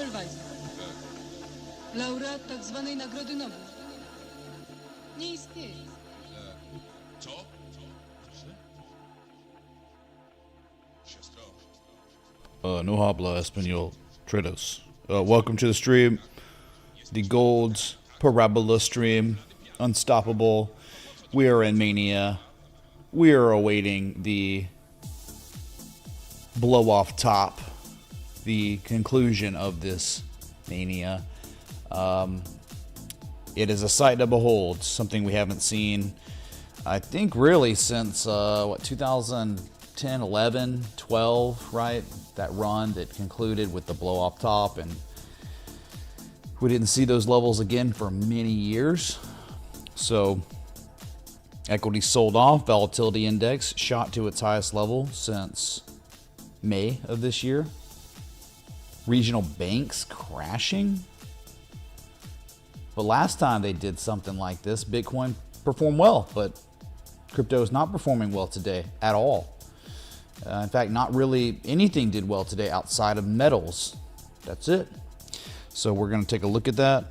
supervisor. Laureat tak zwanej Nagrody Nobla. Nie istnieje. Co? Siostro. No habla español. Trados. Welcome to the stream. The Gold's Parabola stream. Unstoppable. We are in mania. We are awaiting the blow off top. The conclusion of this mania. It is a sight to behold. Something we haven't seen, I think, really since, 2010, 11, 12, right? That run that concluded with the blow off top, and we didn't see those levels again for many years. So equity sold off, volatility index shot to its highest level since May of this year. Regional banks crashing. But last time they did something like this, Bitcoin performed well, but crypto is not performing well today at all. In fact, not really anything did well today outside of metals. That's it. So we're going to take a look at that.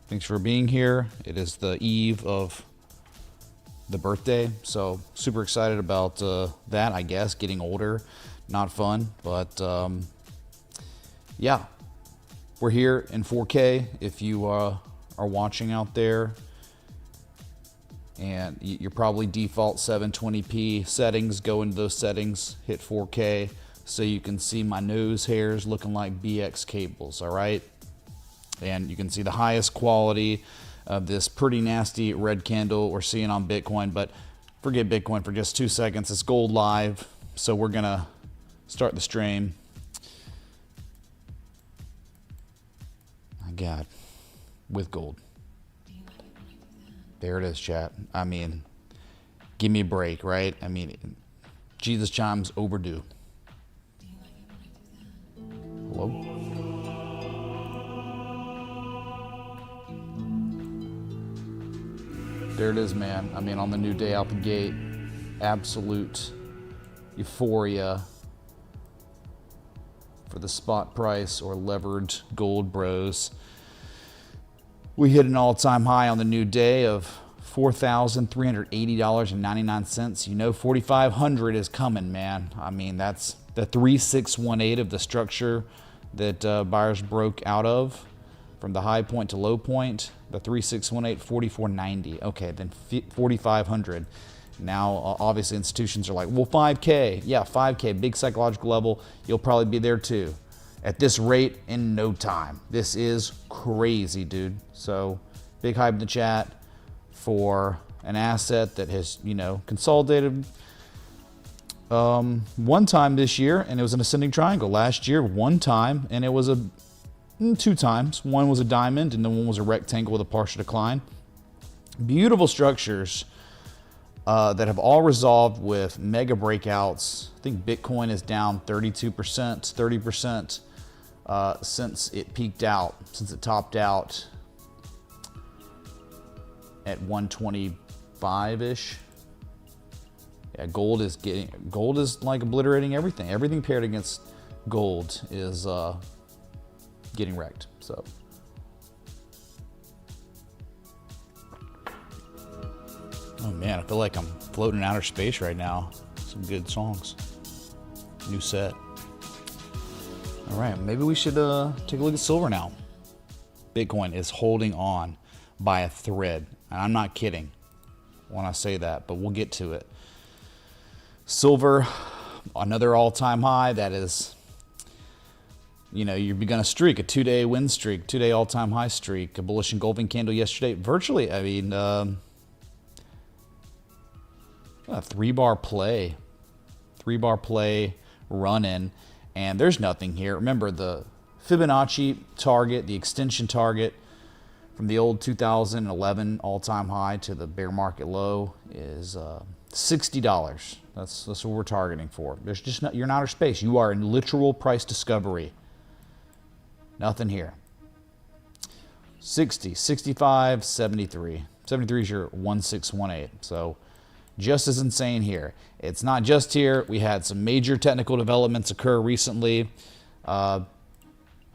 Thanks for being here. It is the eve of the birthday, so super excited about that, I guess. Getting older, not fun, but yeah. We're here in 4K if you are watching out there. And you're probably default 720p settings. Go into those settings, hit 4K, so you can see my nose hairs looking like BX cables, all right? And you can see the highest quality of this pretty nasty red candle we're seeing on Bitcoin. But forget Bitcoin for just 2 seconds. It's gold live, so we're gonna start the stream. My God, with gold. There it is, chat. I mean, give me a break, right? I mean, Jesus chimes overdue. Hello? There it is, man. I mean, on the new day out the gate, absolute euphoria for the spot price or levered gold bros. We hit an all-time high on the new day of $4,380.99. You know, 4,500 is coming, man. I mean, that's the 3618 of the structure that buyers broke out of from the high point to low point. The 3618, 4490. Okay, then 4,500. Now, obviously, institutions are like, well, 5K. Yeah, 5K, big psychological level. You'll probably be there too. At this rate, in no time. This is crazy, dude. So, big hype in the chat for an asset that has, you know, consolidated one time this year, and it was an ascending triangle. Last year, one time, and it was two times. One was a diamond, and then one was a rectangle with a partial decline. Beautiful structures that have all resolved with mega breakouts. I think Bitcoin is down 32%, 30%. Since it peaked out, since it topped out at 125-ish. Yeah, gold is like obliterating everything. Everything paired against gold is getting wrecked. So oh man, I feel like I'm floating in outer space right now. Some good songs. New set. All right, maybe we should take a look at silver now. Bitcoin is holding on by a thread, and I'm not kidding when I say that, but we'll get to it. Silver, another all-time high. That is, you know, you've begun a streak, a two-day win streak, two-day all-time high streak, a bullish engulfing candle yesterday. Virtually, I mean, a three-bar play run-in. And there's nothing here. Remember, the Fibonacci target, the extension target from the old 2011 all-time high to the bear market low is $60. That's what we're targeting for. There's just not, you're in outer space. You are in literal price discovery. Nothing here. 60, 65, 73. 73 is your 1618. So just as insane here. It's not just here. We had some major technical developments occur recently.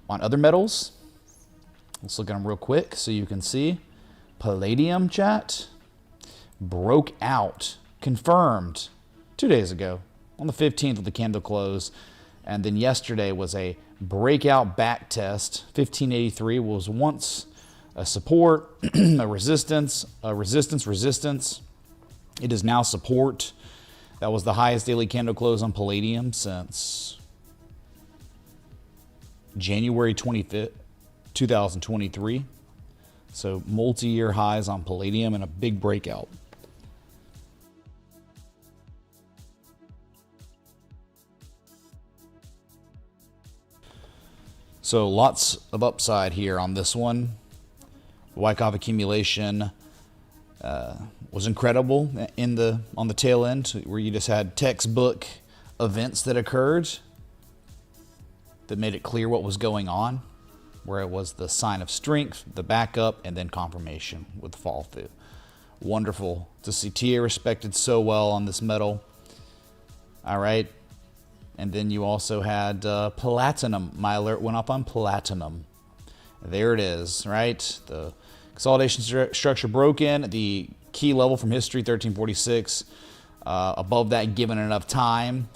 on other metals, let's look at them real quick so you can see. Palladium, chat, broke out, confirmed 2 days ago on the 15th with the candle close. And then yesterday was a breakout back test. 1583 was once a support, a resistance, resistance. It is now support. That was the highest daily candle close on Palladium since January 25th, 2023. So multi-year highs on Palladium and a big breakout. So lots of upside here on this one. Wyckoff accumulation was incredible on the tail end, where you just had textbook events that occurred that made it clear what was going on, where it was the sign of strength, the backup, and then confirmation with the fall through. Wonderful to see TA respected so well on this metal. All right. And then you also had platinum. My alert went up on platinum. There it is, right? The consolidation structure broken. The key level from history, 1346. Above that, given enough time.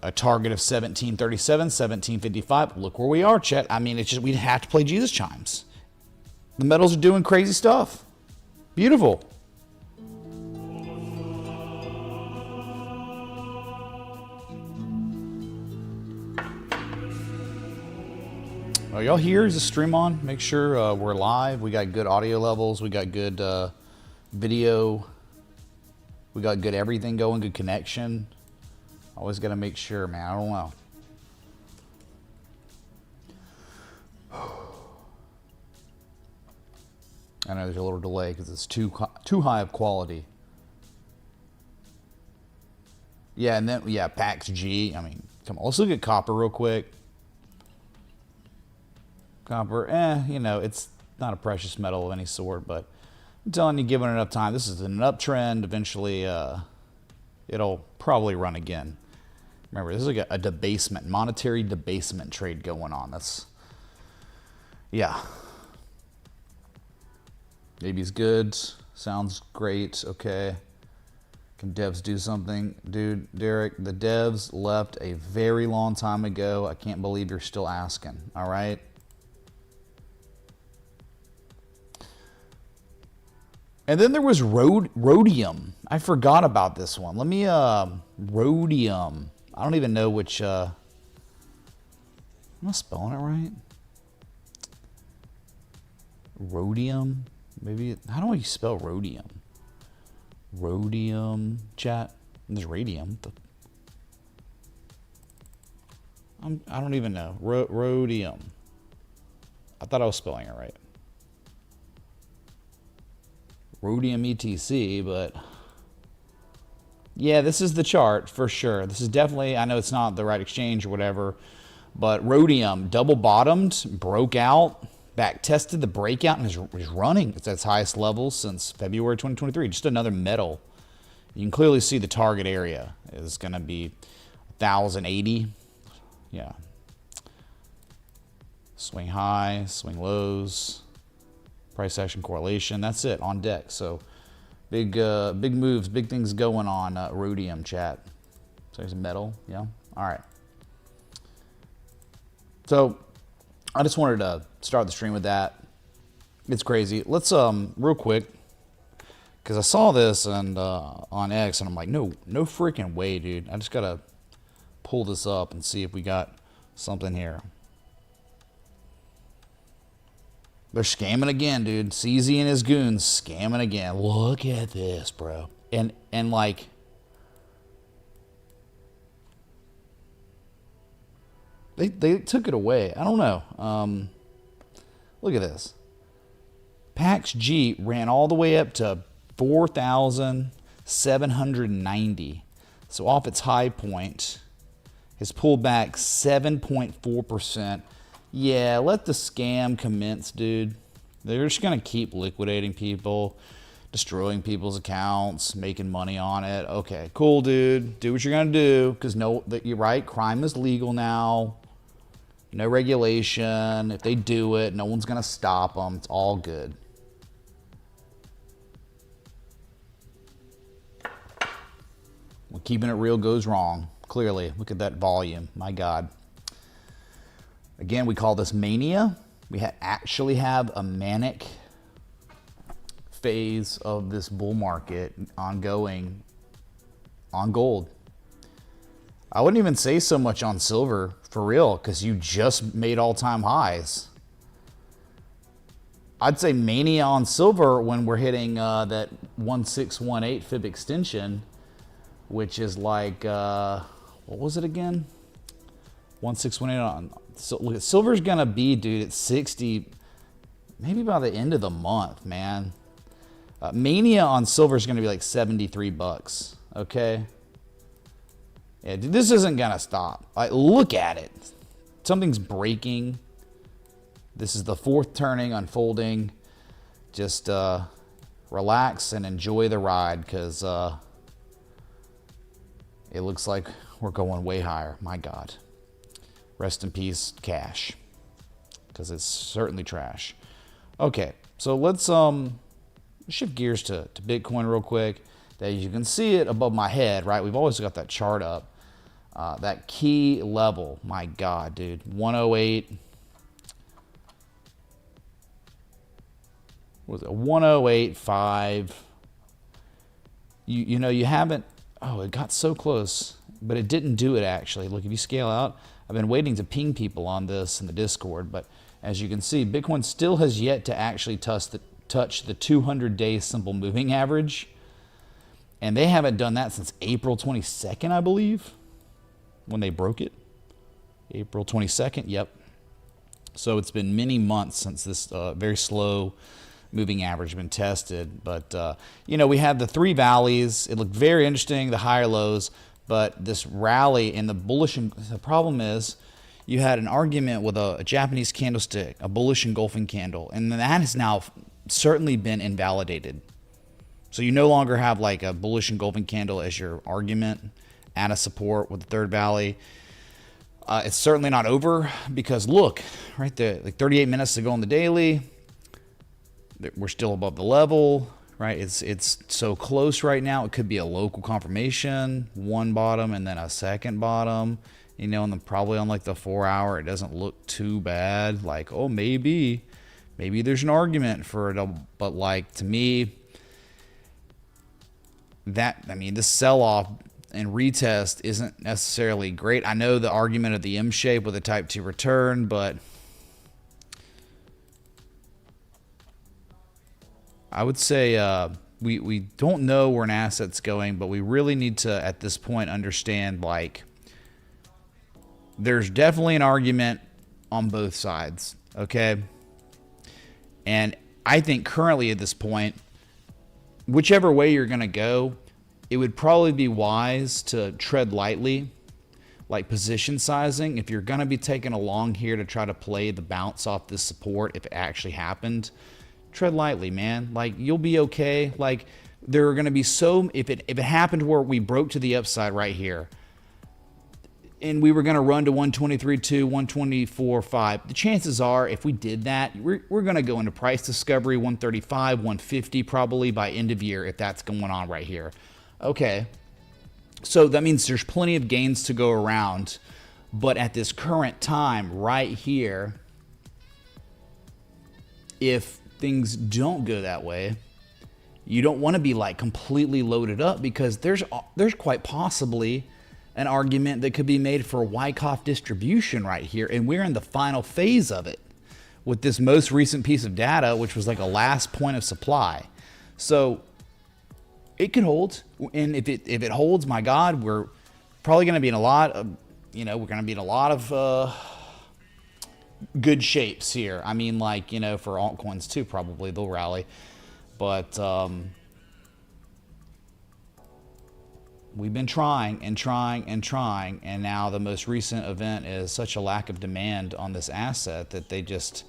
A target of 1737, 1755. Look where we are, chat. I mean, it's just, we'd have to play Jesus chimes. The metals are doing crazy stuff. Beautiful. Are y'all here? Is the stream on? Make sure we're live. We got good audio levels. We got good video. We got good everything going, good connection. Always got to make sure, man. I don't know. I know there's a little delay because it's too high of quality. Yeah, and then, yeah, PAX G. I mean, come on. Let's look at copper real quick. Copper, you know, it's not a precious metal of any sort, but I'm telling you, given enough time, this is an uptrend. Eventually, it'll probably run again. Remember, this is like a debasement, monetary debasement trade going on. That's, yeah. Maybe it's good. Sounds great. Okay. Can devs do something? Dude, Derek, the devs left a very long time ago. I can't believe you're still asking. All right. And then there was rhodium. I forgot about this one. Let me, rhodium. I don't even know which, am I spelling it right? Rhodium? Maybe, how do I spell rhodium? Rhodium, chat. There's radium. I don't even know. Rhodium. I thought I was spelling it right. Rhodium ETC, but yeah, this is the chart for sure. This is definitely, I know it's not the right exchange or whatever, but rhodium double bottomed, broke out, back tested the breakout, and is running. It's at its highest level since February 2023. Just another metal. You can clearly see the target area is going to be 1080. Yeah. Swing high, swing lows. Price action correlation. That's it on deck. So big moves, big things going on. Rhodium, chat. So there's metal. Yeah. All right. So I just wanted to start the stream with that. It's crazy. Let's real quick, because I saw this and on X, and I'm like, no freaking way, dude. I just gotta pull this up and see if we got something here. They're scamming again, dude. CZ and his goons scamming again. Look at this, bro. And like, they took it away. I don't know. Look at this. PAX G ran all the way up to 4,790. So off its high point, has pulled back 7.4%. Yeah, let the scam commence, dude. They're just going to keep liquidating people, destroying people's accounts, making money on it. Okay, cool, dude. Do what you're going to do, because you're right. Crime is legal now. No regulation. If they do it, no one's going to stop them. It's all good. Well, keeping it real goes wrong. Clearly, look at that volume. My God. Again, we call this mania. We actually have a manic phase of this bull market ongoing on gold. I wouldn't even say so much on silver, for real, because you just made all-time highs. I'd say mania on silver when we're hitting that 1618 fib extension, which is like, what was it again? 1618 on. So look, silver's gonna be, dude, at 60, maybe by the end of the month, man. Mania on silver is gonna be like 73 bucks. Okay. Yeah, dude, this isn't gonna stop. Like, look at it. Something's breaking. This is the fourth turning unfolding. Just relax and enjoy the ride, because it looks like we're going way higher. My God. Rest in peace, cash, because it's certainly trash. Okay, so let's shift gears to Bitcoin real quick. That you can see it above my head, right? We've always got that chart up. That key level, my God, dude, 108. What was it? 108.5. You know, you haven't. Oh, it got so close, but it didn't do it actually. Look, if you scale out, I've been waiting to ping people on this in the Discord, but as you can see, Bitcoin still has yet to actually touch the 200-day simple moving average. And they haven't done that since April 22nd, I believe, when they broke it. April 22nd, yep. So it's been many months since this very slow moving average has been tested. But, you know, we had the three valleys. It looked very interesting, the higher lows. But this rally in the bullish, the problem is you had an argument with a Japanese candlestick, a bullish engulfing candle, and that has now certainly been invalidated. So you no longer have like a bullish engulfing candle as your argument at a support with the third valley. It's certainly not over, because look, right there, like 38 minutes to go on the daily, we're still above the level. Right, it's so close right now. It could be a local confirmation, one bottom and then a second bottom, you know, and then probably on like the 4 hour, it doesn't look too bad. Like, oh, maybe there's an argument for it, but like to me, this sell-off and retest isn't necessarily great. I know the argument of the M shape with a type 2 return, but I would say we don't know where an asset's going, but we really need to, at this point, understand, like, there's definitely an argument on both sides, okay? And I think currently at this point, whichever way you're going to go, it would probably be wise to tread lightly, like position sizing. If you're going to be taking a long here to try to play the bounce off this support, if it actually happened, tread lightly, man. Like, you'll be okay. Like, there are going to be if it happened where we broke to the upside right here, and we were going to run to 123.2, 124.5, the chances are, if we did that, we're going to go into price discovery 135, 150 probably by end of year, if that's going on right here. Okay, so that means there's plenty of gains to go around, but at this current time right here, if things don't go that way, you don't want to be like completely loaded up, because there's quite possibly an argument that could be made for Wyckoff distribution right here, and we're in the final phase of it with this most recent piece of data, which was like a last point of supply. So it could hold, and if it holds, my God, we're probably going to be in a lot of, we're going to be in a lot of good shapes here. I mean, like, for altcoins too, probably they'll rally, but we've been trying and trying and trying, and now the most recent event is such a lack of demand on this asset that they just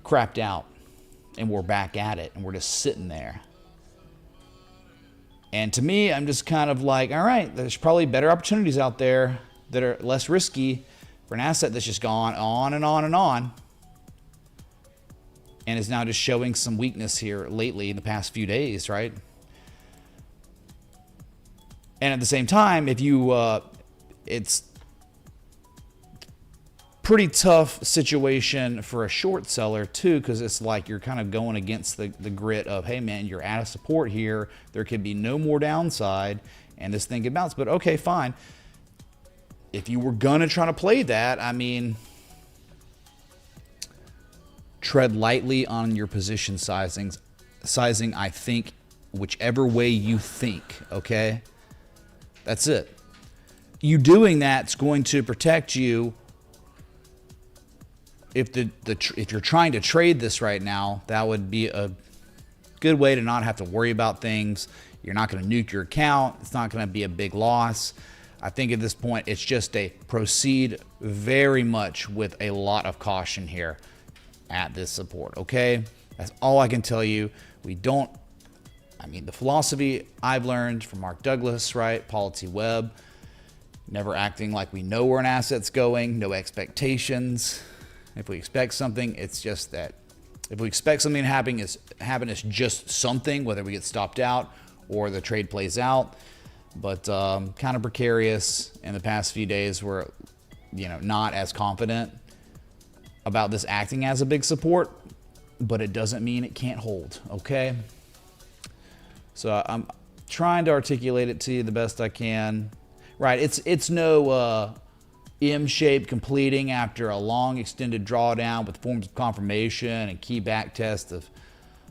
crapped out, and we're back at it, and we're just sitting there. And to me, I'm just kind of like, all right, there's probably better opportunities out there that are less risky for an asset that's just gone on and on and on, and is now just showing some weakness here lately in the past few days, right? And at the same time, if you, it's pretty tough situation for a short seller too, because it's like you're kind of going against the grit of, hey man, you're out of support here. There could be no more downside, and this thing could bounce. But okay, fine. If you were gonna try to play that, I mean, tread lightly on your position sizing. I think whichever way you think. Okay. That's it. You doing that's going to protect you. If if you're trying to trade this right now, that would be a good way to not have to worry about things. You're not going to nuke your account. It's not going to be a big loss. I think at this point, it's just a proceed very much with a lot of caution here at this support. Okay, that's all I can tell you. We don't. I mean, the philosophy I've learned from Mark Douglas, right? Paul T. Webb, never acting like we know where an asset's going, no expectations. If we expect something, it's just that. If we expect something to happen, it's just something, whether we get stopped out or the trade plays out. But kind of precarious in the past few days. We're, not as confident about this acting as a big support, but it doesn't mean it can't hold, okay? So I'm trying to articulate it to you the best I can. Right, it's no M shape completing after a long extended drawdown with forms of confirmation and key back tests of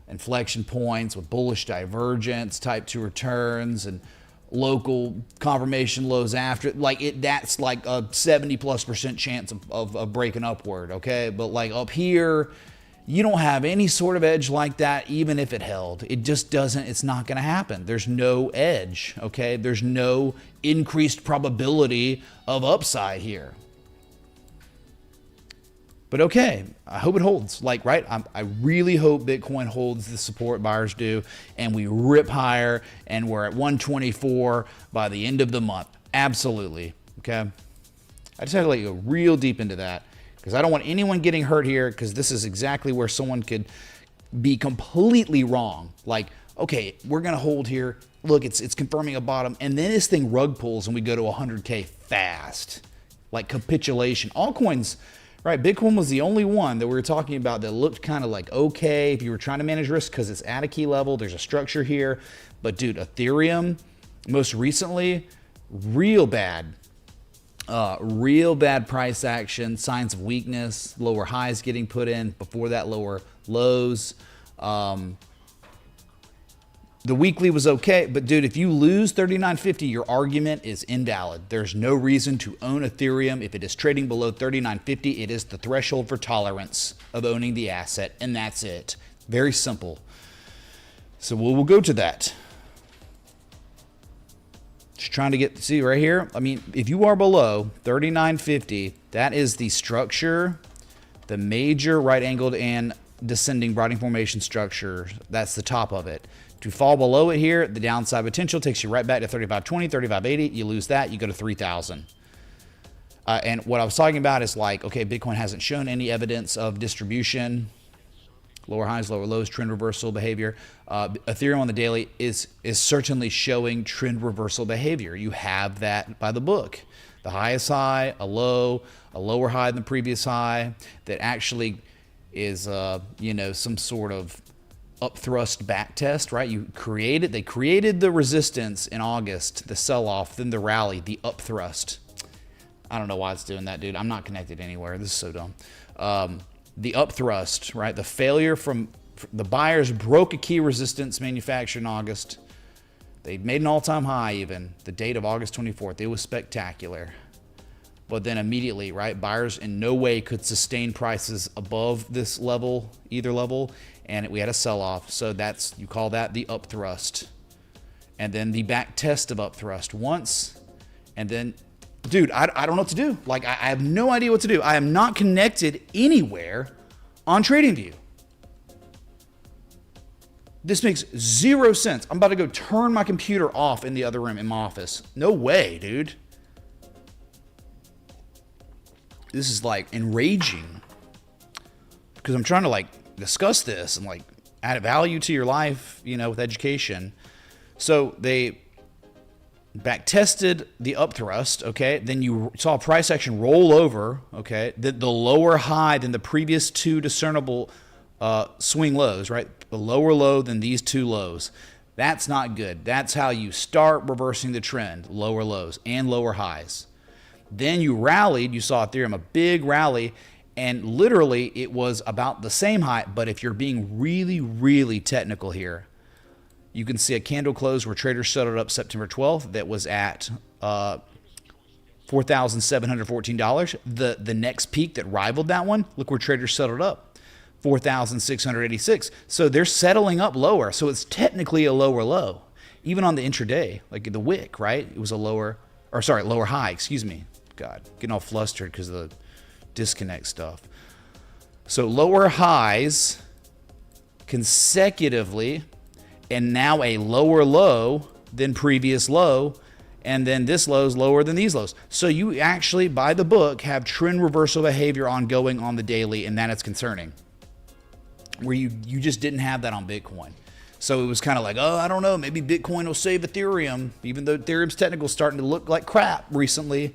inflection points with bullish divergence, type 2 returns, and local confirmation lows after. That's like a 70+% chance of breaking upward, okay? But like up here, you don't have any sort of edge like that, even if it held. It just doesn't, it's not going to happen. There's no edge, okay? There's no increased probability of upside here. But okay, I hope it holds. Right? I really hope Bitcoin holds the support buyers do, and we rip higher, and we're at 124 by the end of the month. Absolutely, okay? I just had to let you go real deep into that, because I don't want anyone getting hurt here, because this is exactly where someone could be completely wrong. Like, okay, we're going to hold here. Look, it's confirming a bottom. And then this thing rug pulls and we go to 100K fast. Like capitulation. Altcoins, right? Bitcoin was the only one that we were talking about that looked kind of like okay if you were trying to manage risk because it's at a key level. There's a structure here. But dude, Ethereum, most recently, real bad. Real bad price action, signs of weakness, lower highs getting put in, before that lower lows. The weekly was okay, but dude, if you lose 39.50, your argument is invalid. There's no reason to own Ethereum. If it is trading below 39.50, it is the threshold for tolerance of owning the asset, and that's it. Very simple. So we'll go to that. Just trying to see right here. I mean, if you are below 39.50, that is the structure, the major right angled and descending broadening formation structure. That's the top of it. To fall below it here, the downside potential takes you right back to 35.20, 35.80. You lose that, you go to 3,000. And what I was talking about is like, okay, Bitcoin hasn't shown any evidence of distribution. Lower highs, lower lows, trend reversal behavior. Ethereum on the daily is certainly showing trend reversal behavior. You have that by the book. The highest high, a low, a lower high than the previous high. That actually is, some sort of upthrust back test, right? They created the resistance in August, the sell-off, then the rally, the upthrust. I don't know why it's doing that, dude. I'm not connected anywhere. This is so dumb. The upthrust, right? The failure from the buyers broke a key resistance manufactured in August. They made an all-time high even, the date of August 24th. It was spectacular. But then immediately, right, buyers in no way could sustain prices above this level, either level, and we had a sell-off. So you call that the upthrust. And then the back test of upthrust once, and then dude, I don't know what to do. Like, I have no idea what to do. I am not connected anywhere on TradingView. This makes zero sense. I'm about to go turn my computer off in the other room in my office. No way, dude. this is like enraging because I'm trying to like discuss this and like add value to your life, you know, with education. So they back tested the upthrust, okay? Then you saw price action roll over, okay? The lower high than the previous two discernible swing lows, right? The lower low than these two lows. That's not good. That's how you start reversing the trend, lower lows and lower highs. Then you rallied, you saw Ethereum, a big rally, and literally it was about the same high, but if you're being really, really technical here, you can see a candle close where traders settled up September 12th that was at $4,714. The next peak that rivaled that one, look where traders settled up, $4,686. So they're settling up lower. So it's technically a lower low. Even on the intraday, like the wick, right? It was a lower high, excuse me. God, getting all flustered because of the disconnect stuff. So lower highs consecutively, and now a lower low than previous low, and then this low is lower than these lows. So you actually, by the book, have trend reversal behavior ongoing on the daily, and that is concerning. Where you just didn't have that on Bitcoin. So it was kind of like, oh, I don't know, maybe Bitcoin will save Ethereum, even though Ethereum's technical starting to look like crap recently.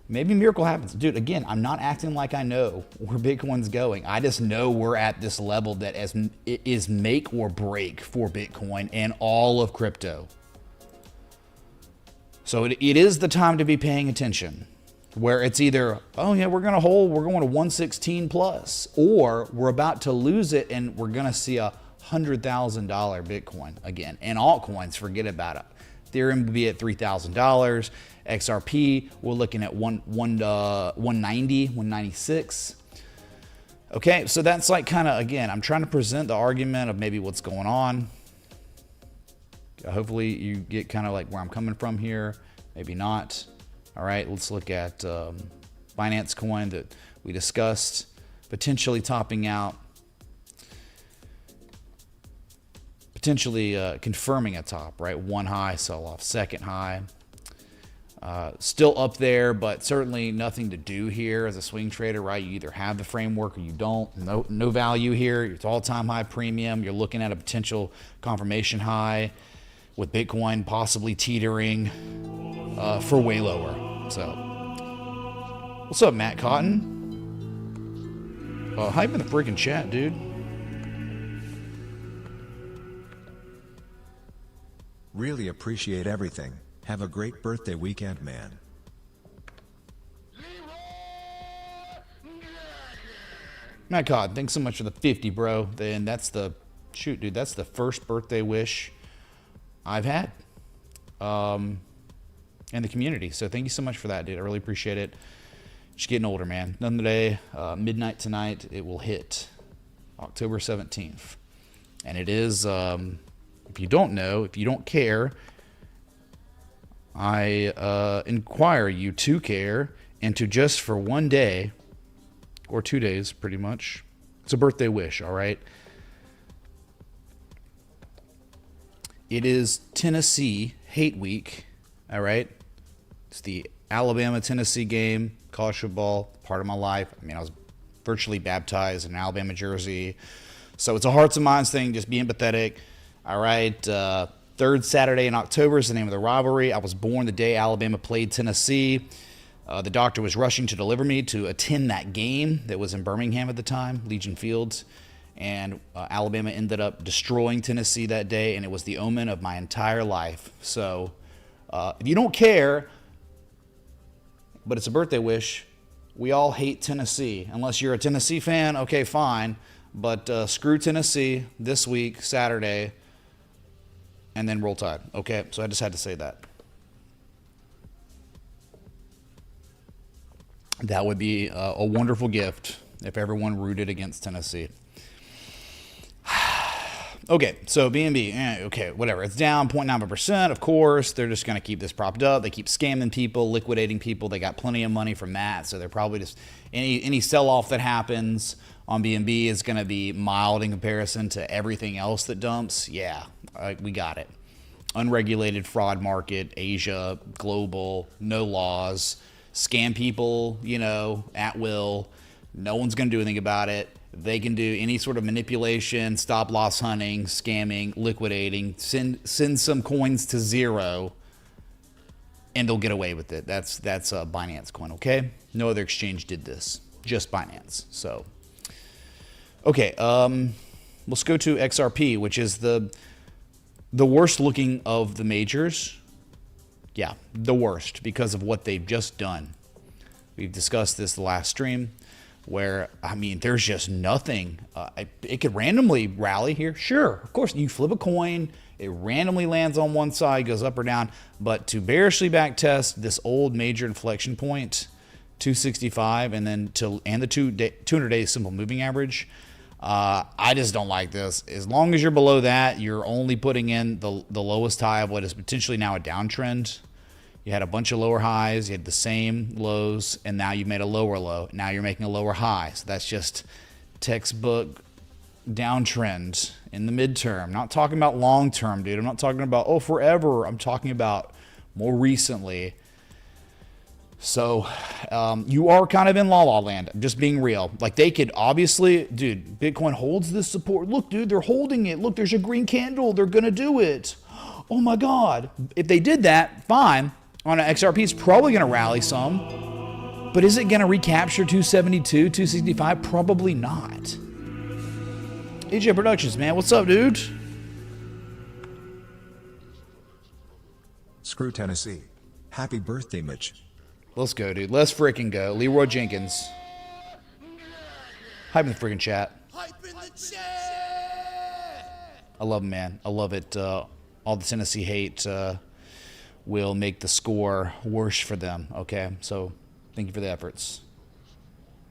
Maybe a miracle happens. Dude, again, I'm not acting like I know where Bitcoin's going. I just know we're at this level that it is make or break for Bitcoin and all of crypto. So it is the time to be paying attention. Where it's either, oh yeah, we're going to hold, we're going to 116 plus, or we're about to lose it and we're going to see a $100,000 Bitcoin again. And altcoins, forget about it. Ethereum will be at $3,000. XRP, we're looking at 190, 196. Okay, so that's like kind of, again, I'm trying to present the argument of maybe what's going on. Hopefully you get kind of like where I'm coming from here. Maybe not. All right, let's look at Binance Coin that we discussed, potentially topping out, potentially confirming a top, right? One high, sell off, second high. Still up there, but certainly nothing to do here as a swing trader, right? You either have the framework or you don't. No value here. It's all-time high premium. You're looking at a potential confirmation high with Bitcoin possibly teetering for way lower. So, what's up, Matt Cotton? Hype in the freaking chat, dude. Really appreciate everything. Have a great birthday weekend, man. Matt Cotton, thanks so much for the 50, bro. Then that's the, shoot, dude, that's the first birthday wish I've had. In the community. So thank you so much for that, dude. I really appreciate it. Just getting older, man. Another day, midnight tonight, it will hit October 17th. And it is, if you don't know, if you don't care, I inquire you to care and to just for one day or 2 days, pretty much. It's a birthday wish, all right? It is Tennessee Hate Week, all right? It's the Alabama-Tennessee game, college football, part of my life. I mean, I was virtually baptized in an Alabama jersey. So it's a hearts and minds thing, just be empathetic. All right, third Saturday in October is the name of the rivalry. I was born the day Alabama played Tennessee. The doctor was rushing to deliver me to attend that game that was in Birmingham at the time, Legion Fields. And Alabama ended up destroying Tennessee that day, and it was the omen of my entire life. So if you don't care, but it's a birthday wish, we all hate Tennessee. Unless you're a Tennessee fan, okay, fine. But screw Tennessee this week, Saturday, and then Roll Tide. Okay, so I just had to say that. That would be a wonderful gift if everyone rooted against Tennessee. Okay, so BNB, okay, whatever. It's down 0.9%. Of course, they're just going to keep this propped up. They keep scamming people, liquidating people. They got plenty of money from that, so they're probably just any sell-off that happens on BNB is going to be mild in comparison to everything else that dumps. Yeah, we got it. Unregulated fraud market, Asia, global, no laws. scam people, you know, at will. No one's going to do anything about it. They can do any sort of manipulation, stop loss hunting, scamming, liquidating, send some coins to zero, and they'll get away with it. That's a Binance coin, okay? No other exchange did this, just Binance. So, okay, let's go to XRP, which is the worst looking of the majors. Yeah, the worst because of what they've just done. We've discussed this the last stream, where, I mean, there's just nothing. It could randomly rally here. Sure, of course, you flip a coin, it randomly lands on one side, goes up or down. But to bearishly backtest this old major inflection point, 265, and then the 200-day simple moving average, I just don't like this. As long as you're below that, you're only putting in the lowest high of what is potentially now a downtrend. You had a bunch of lower highs, you had the same lows, and now you made a lower low. Now you're making a lower high. So that's just textbook downtrend in the midterm. I'm not talking about long term, dude. I'm not talking about, oh, forever. I'm talking about more recently. So you are kind of in la-la land. I'm just being real. Like, they could obviously, dude, Bitcoin holds this support. Look, dude, they're holding it. Look, there's a green candle. They're going to do it. Oh, my God. If they did that, fine. On an XRP, it's probably going to rally some. But is it going to recapture 272, 265? Probably not. AJ Productions, man. What's up, dude? Screw Tennessee. Happy birthday, Mitch. Let's go, dude. Let's freaking go. Leroy Jenkins. Hype in the freaking chat. Hype in the chat! I love him, man. I love it. All the Tennessee hate will make the score worse for them, okay? So thank you for the efforts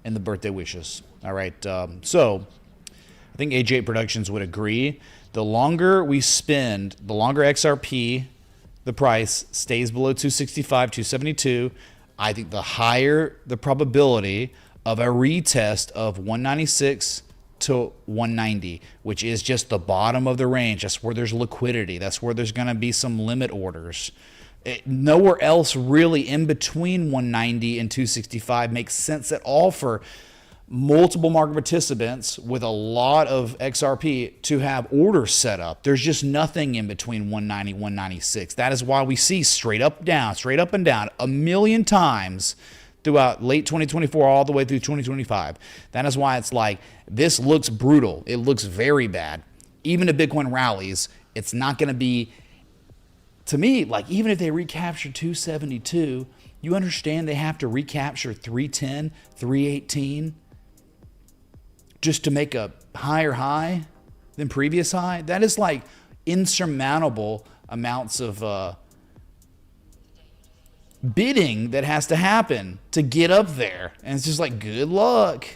and the birthday wishes. All right, so I think AJ Productions would agree. The longer we spend, the longer XRP, the price stays below 265, 272, I think the higher the probability of a retest of 196 to 190, which is just the bottom of the range. That's where there's liquidity. That's where there's going to be some limit orders. Nowhere else really in between 190 and 265 makes sense at all for multiple market participants with a lot of XRP to have orders set up. There's just nothing in between 190 and 196. That is why we see straight up and down a million times throughout late 2024 all the way through 2025. That is why it's like, this looks brutal. It looks very bad. Even if Bitcoin rallies, it's not going to be, to me, like, even if they recapture 272, you understand they have to recapture 310, 318 just to make a higher high than previous high. That is like insurmountable amounts of bidding that has to happen to get up there. And it's just like, good luck.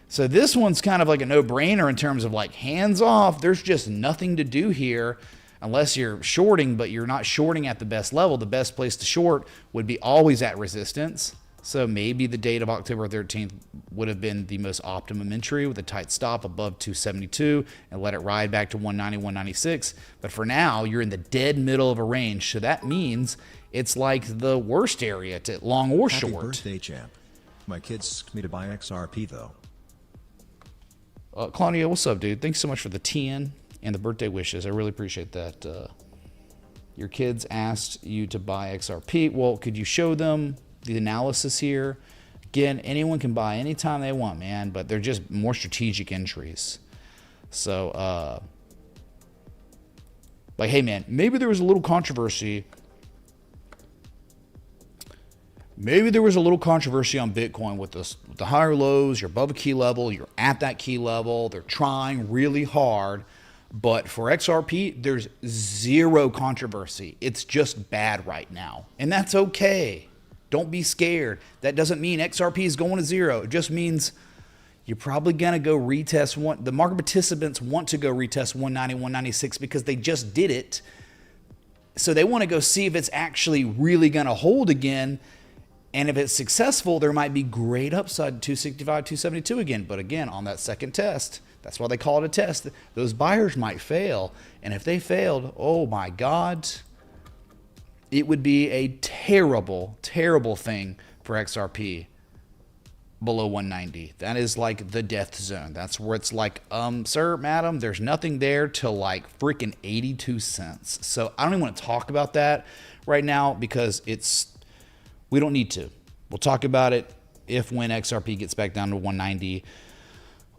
So this one's kind of like a no-brainer in terms of like hands off. There's just nothing to do here unless you're shorting, but you're not shorting at the best level. The best place to short would be always at resistance. So maybe the date of October 13th would have been the most optimum entry with a tight stop above 272 and let it ride back to 190, 196. But for now, you're in the dead middle of a range. So that means it's like the worst area to long or short. Happy birthday, champ. My kids asked me to buy XRP, though. Claudia, what's up, dude? Thanks so much for the TN and the birthday wishes. I really appreciate that. Your kids asked you to buy XRP. Well, could you show them the analysis here? Again, anyone can buy anytime they want, man, but they're just more strategic entries. So, like, hey, man, maybe there was a little controversy. Maybe there was a little controversy on Bitcoin with the higher lows. You're above a key level. You're at that key level. They're trying really hard. But for XRP, there's zero controversy. It's just bad right now. And that's okay. Don't be scared. That doesn't mean XRP is going to zero. It just means you're probably going to go retest one. The market participants want to go retest 190, 196 because they just did it. So they want to go see if it's actually really going to hold again. And if it's successful, there might be great upside to 265, 272 again. But again, on that second test, that's why they call it a test. Those buyers might fail. And if they failed, oh my God, it would be a terrible, terrible thing for XRP below 190. That is like the death zone. That's where it's like, sir, madam, there's nothing there till like freaking 82 cents. So I don't even want to talk about that right now because we don't need to. We'll talk about it if when XRP gets back down to 190,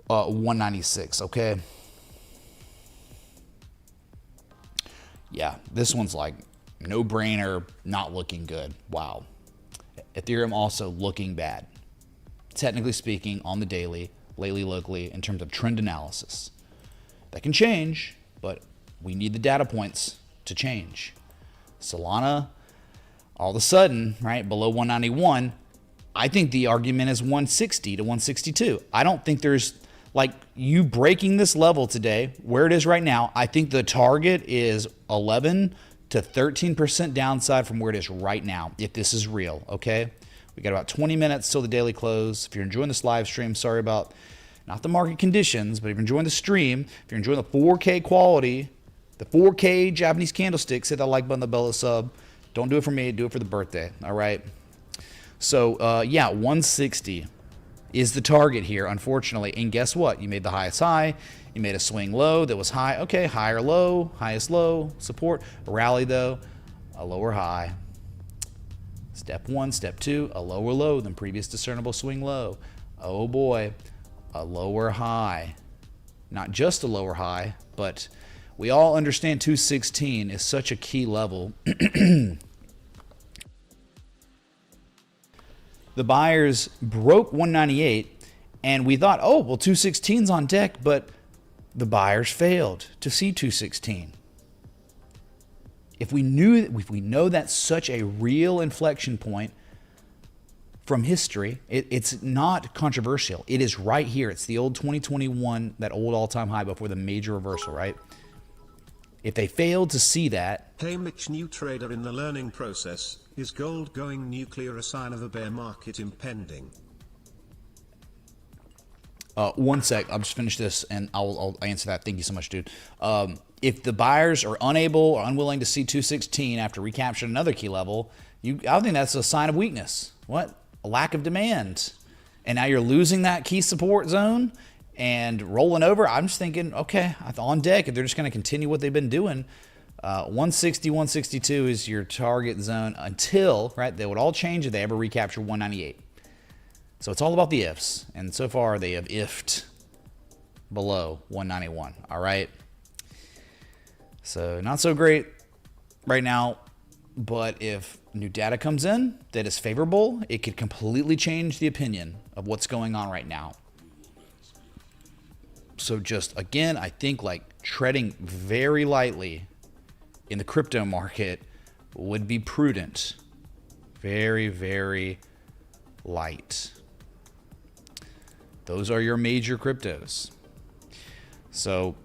196, okay? Yeah, this one's like no brainer, not looking good. Wow. Ethereum also looking bad. Technically speaking, on the daily, lately, locally, in terms of trend analysis. That can change, but we need the data points to change. Solana, all of a sudden, right, below 191, I think the argument is 160 to 162. I don't think there's, like, you breaking this level today, where it is right now, I think the target is 11 to 13% downside from where it is right now, if this is real, okay? We got about 20 minutes till the daily close. If you're enjoying this live stream, sorry about not the market conditions, but if you're enjoying the stream, if you're enjoying the 4K quality, the 4K Japanese candlesticks, hit that like button, the bell, sub. Don't do it for me, do it for the birthday, all right? So, yeah, 160 is the target here, unfortunately. And guess what? You made the highest high. You made a swing low that was high. Okay, higher low, highest low, support. A rally, though, a lower high. Step one, step two, a lower low than previous discernible swing low. Oh boy, a lower high. Not just a lower high, but we all understand 216 is such a key level. The buyers broke 198, and we thought, oh, well, 216's on deck, but the buyers failed to see 216. If we know that's such a real inflection point from history, it's not controversial. It is right here. It's the old 2021, that old all-time high before the major reversal, right? If they failed to see that. Hey Mitch, new trader in the learning process. Is gold going nuclear a sign of a bear market impending? One sec. I'll just finish this and I'll answer that. Thank you so much, dude. If the buyers are unable or unwilling to see 216 after recapturing another key level, I think that's a sign of weakness. What? A lack of demand. And now you're losing that key support zone and rolling over. I'm just thinking, okay, on deck, if they're just going to continue what they've been doing, 160, 162 is your target zone until, right, they would all change if they ever recapture 198. So it's all about the ifs. And so far, they have ifed below 191, all right? So not so great right now, but if new data comes in that is favorable, it could completely change the opinion of what's going on right now. So just, again, I think like treading very lightly in the crypto market would be prudent. Very, very light. Those are your major cryptos. So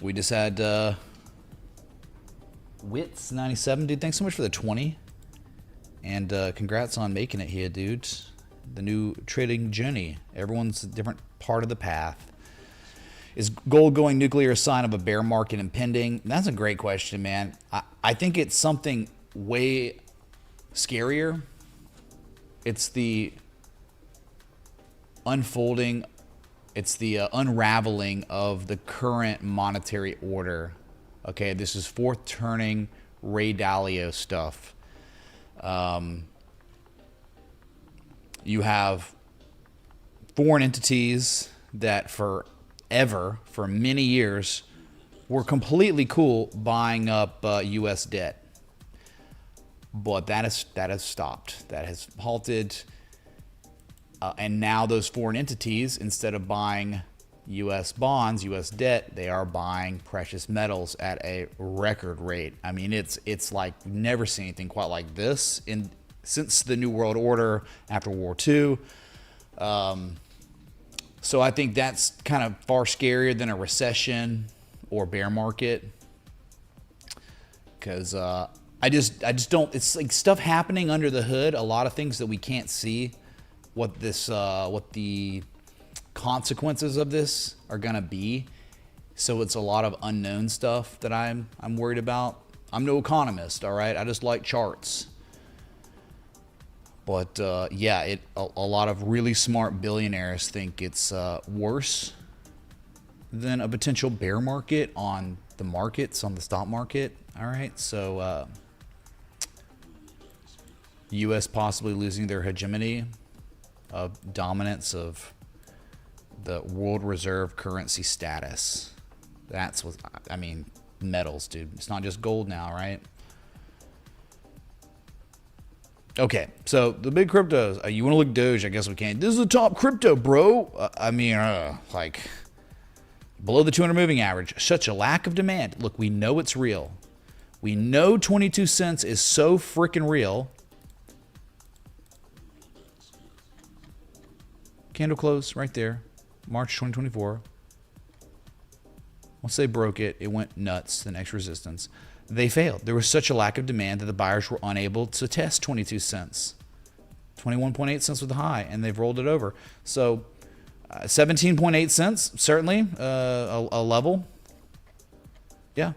we just had Wits 97, dude. Thanks so much for the 20. And congrats on making it here, dude. The new trading journey. Everyone's a different part of the path. Is gold going nuclear a sign of a bear market impending? That's a great question, man. I think it's something way scarier. It's the unfolding, it's the unraveling of the current monetary order. Okay, this is fourth turning Ray Dalio stuff. You have foreign entities that for many years, were completely cool buying up U.S. debt. But that has stopped. That has halted. And now those foreign entities, instead of buying U.S. bonds, U.S. debt, they are buying precious metals at a record rate. I mean, it's like we've never seen anything quite like this since the New World Order after World War II. So I think that's kind of far scarier than a recession or bear market, because I just don't. It's like stuff happening under the hood. A lot of things that we can't see what the consequences of this are gonna be. So it's a lot of unknown stuff that I'm worried about. I'm no economist, all right. I just like charts. But yeah, a lot of really smart billionaires think it's worse than a potential bear market on the markets, on the stock market. All right, so U.S. possibly losing their hegemony of dominance of the world reserve currency status. That's what I mean. Metals, dude. It's not just gold now, right? Okay, so the big cryptos. You want to look Doge? I guess we can. This is the top crypto, bro. I mean, like below the 200 moving average. Such a lack of demand. Look, we know it's real. We know 22 cents is so freaking real. Candle close right there, March 2024. Once they broke it, it went nuts. The next resistance. They failed. There was such a lack of demand that the buyers were unable to test 22 cents. 21.8 cents was the high, and they've rolled it over. So 17.8 cents, certainly a level. Yeah.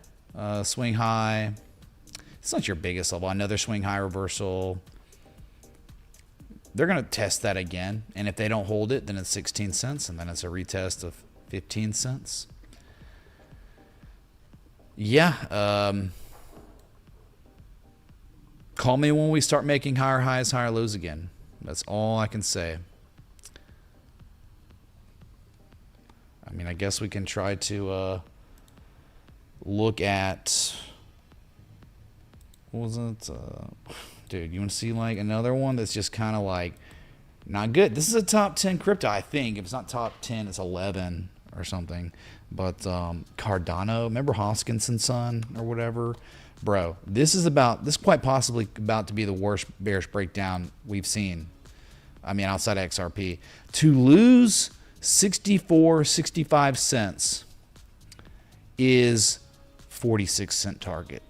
Swing high. It's not your biggest level. Another swing high reversal. They're going to test that again. And if they don't hold it, then it's 16 cents, and then it's a retest of 15 cents. Yeah, call me when we start making higher highs, higher lows again. That's all I can say. I mean, I guess we can try to look at, what was it? Dude, you want to see like another one that's just kind of like not good? This is a top 10 crypto, I think. If it's not top 10, it's 11 or something. But Cardano, remember Hoskins and Son or whatever? Bro, this is quite possibly about to be the worst bearish breakdown we've seen. I mean, outside of XRP. To lose 65 cents is 46-cent target.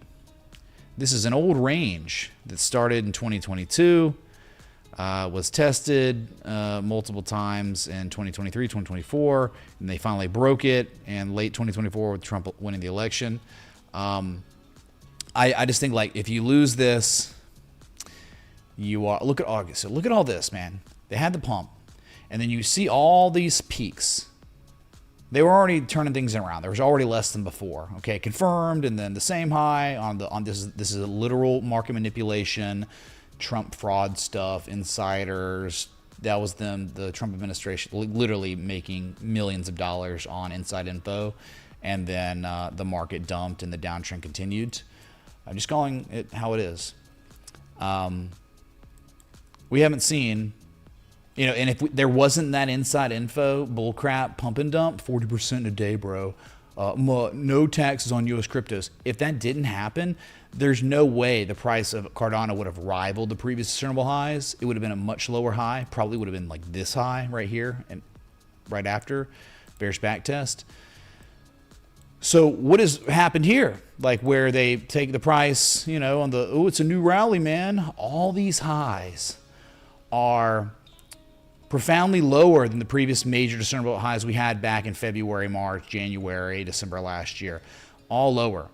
This is an old range that started in 2022. Was tested multiple times in 2023, 2024, and they finally broke it in late 2024 with Trump winning the election. I just think, like, if you lose this, you are, look at August. So look at all this, man. They had the pump, and then you see all these peaks. They were already turning things around. There was already less than before. Okay, confirmed, and then the same high on this. This is a literal market manipulation. Trump fraud stuff, insiders. That was them, the Trump administration, literally making millions of dollars on inside info. And then the market dumped and the downtrend continued. I'm just calling it how it is. We haven't seen, and if there wasn't that inside info, bullcrap, pump and dump, 40% a day, bro. No taxes on U.S. cryptos. If that didn't happen, there's no way the price of Cardano would have rivaled the previous discernible highs. It would have been a much lower high. Probably would have been like this high right here and right after bearish back test. So what has happened here? Like where they take the price, on the, oh, it's a new rally, man. All these highs are profoundly lower than the previous major discernible highs we had back in February, March, January, December last year. All lower.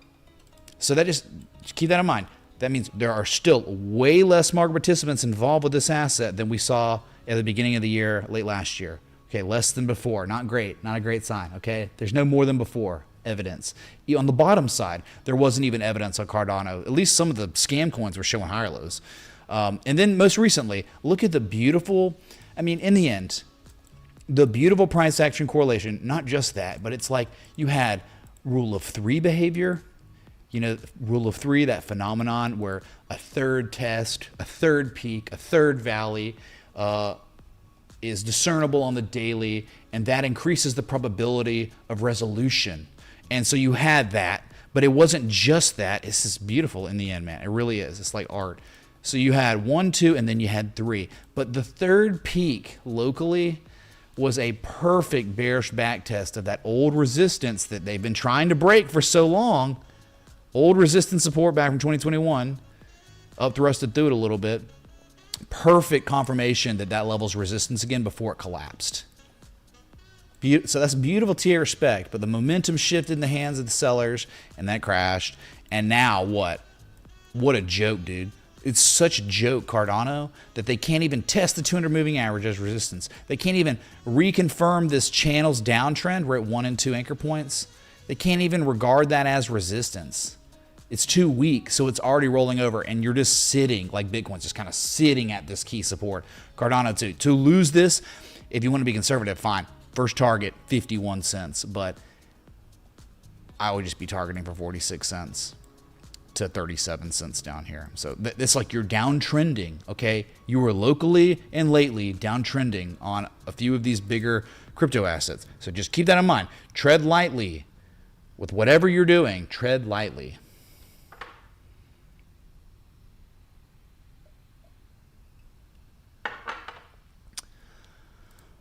So that just keep that in mind. That means there are still way less market participants involved with this asset than we saw at the beginning of the year, late last year. Okay, less than before. Not great. Not a great sign, okay? There's no more than before evidence. On the bottom side, there wasn't even evidence on Cardano. At least some of the scam coins were showing higher lows. And then most recently, look at the beautiful, in the end, the beautiful price action correlation, not just that, but it's like you had rule of three behavior. Rule of three, that phenomenon where a third test, a third peak, a third valley is discernible on the daily, and that increases the probability of resolution. And so you had that, but it wasn't just that. It's just beautiful in the end, man. It really is. It's like art. So you had 1, 2, and then you had 3. But the third peak locally was a perfect bearish back test of that old resistance that they've been trying to break for so long. Old resistance support back from 2021, up thrusted through it a little bit. Perfect confirmation that that level's resistance again before it collapsed. So that's beautiful TA respect, but the momentum shifted in the hands of the sellers, and that crashed. And now what? What a joke, dude. it's such a joke, Cardano, that they can't even test the 200 moving average as resistance. They can't even reconfirm this channel's downtrend. We're at 1 and 2 anchor points. They can't even regard that as resistance. It's too weak, so it's already rolling over, and you're just sitting, like Bitcoin's just kind of sitting at this key support. Cardano too. To lose this, if you want to be conservative, fine. First target, 51 cents, but I would just be targeting for 46 cents to 37 cents down here. So it's like you're downtrending, okay? You were locally and lately downtrending on a few of these bigger crypto assets. So just keep that in mind. Tread lightly. With whatever you're doing, tread lightly.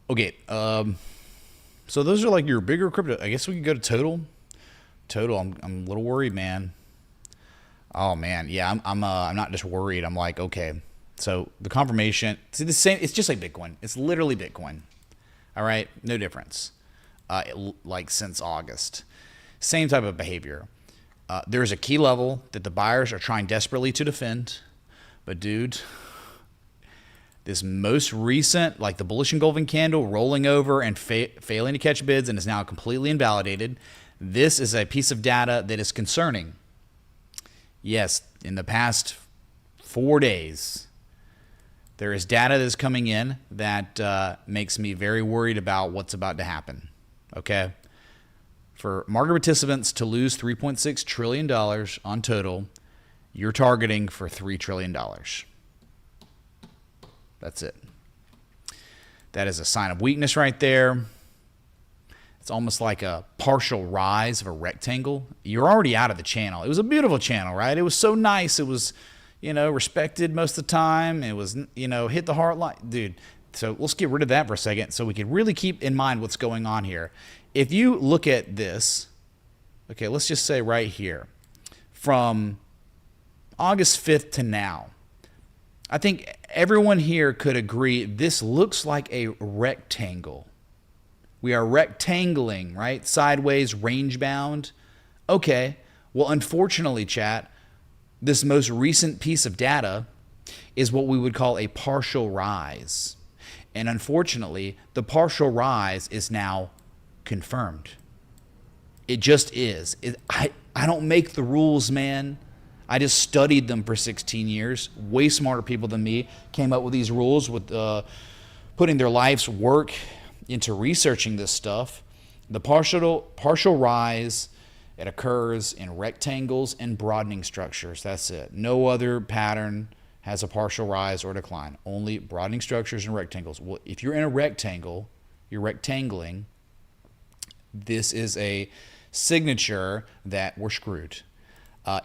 Okay, so those are like your bigger crypto. I guess we could go to total. Total, I'm a little worried, man. Oh man, yeah, I'm not just worried. I'm like, okay. So the confirmation, see the same. It's just like Bitcoin. It's literally Bitcoin. All right, no difference. Like since August, same type of behavior. There's a key level that the buyers are trying desperately to defend, but dude. This most recent, like the bullish engulfing candle rolling over and failing to catch bids and is now completely invalidated. This is a piece of data that is concerning. Yes, in the past 4 days, there is data that's coming in that makes me very worried about what's about to happen. Okay? For market participants to lose $3.6 trillion on total, you're targeting for $3 trillion. That's it. That is a sign of weakness right there. It's almost like a partial rise of a rectangle. You're already out of the channel. It was a beautiful channel, right? It was so nice. It was, respected most of the time. It was, hit the heart line. Dude, so let's get rid of that for a second so we can really keep in mind what's going on here. If you look at this, okay, let's just say right here, from August 5th to now, I think everyone here could agree this looks like a rectangle. We are rectangling, right? Sideways, range bound. Okay, well, unfortunately, chat, this most recent piece of data is what we would call a partial rise. And unfortunately, the partial rise is now confirmed. It just is. I don't make the rules, man. I just studied them for 16 years. Way smarter people than me came up with these rules with putting their life's work into researching this stuff. The partial rise, it occurs in rectangles and broadening structures. That's it. No other pattern has a partial rise or decline. Only broadening structures and rectangles. Well, if you're in a rectangle, you're rectangling, this is a signature that we're screwed.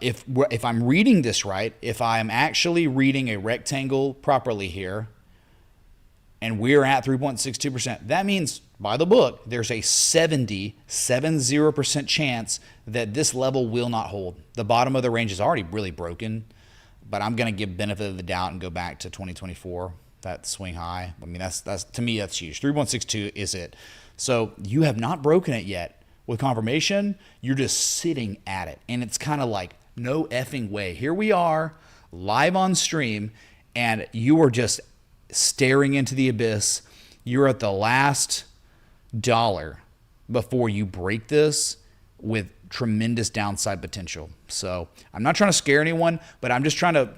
If I'm reading this right, if I'm actually reading a rectangle properly here, and we're at 3.62%, that means, by the book, there's a 70% chance that this level will not hold. The bottom of the range is already really broken, but I'm going to give benefit of the doubt and go back to 2024, that swing high. I mean, that's to me, that's huge. 3.62 is it. So you have not broken it yet. With confirmation, you're just sitting at it. And it's kind of like, no effing way. Here we are, live on stream, and you are just staring into the abyss. You're at the last dollar before you break this with tremendous downside potential. So I'm not trying to scare anyone, but I'm just trying to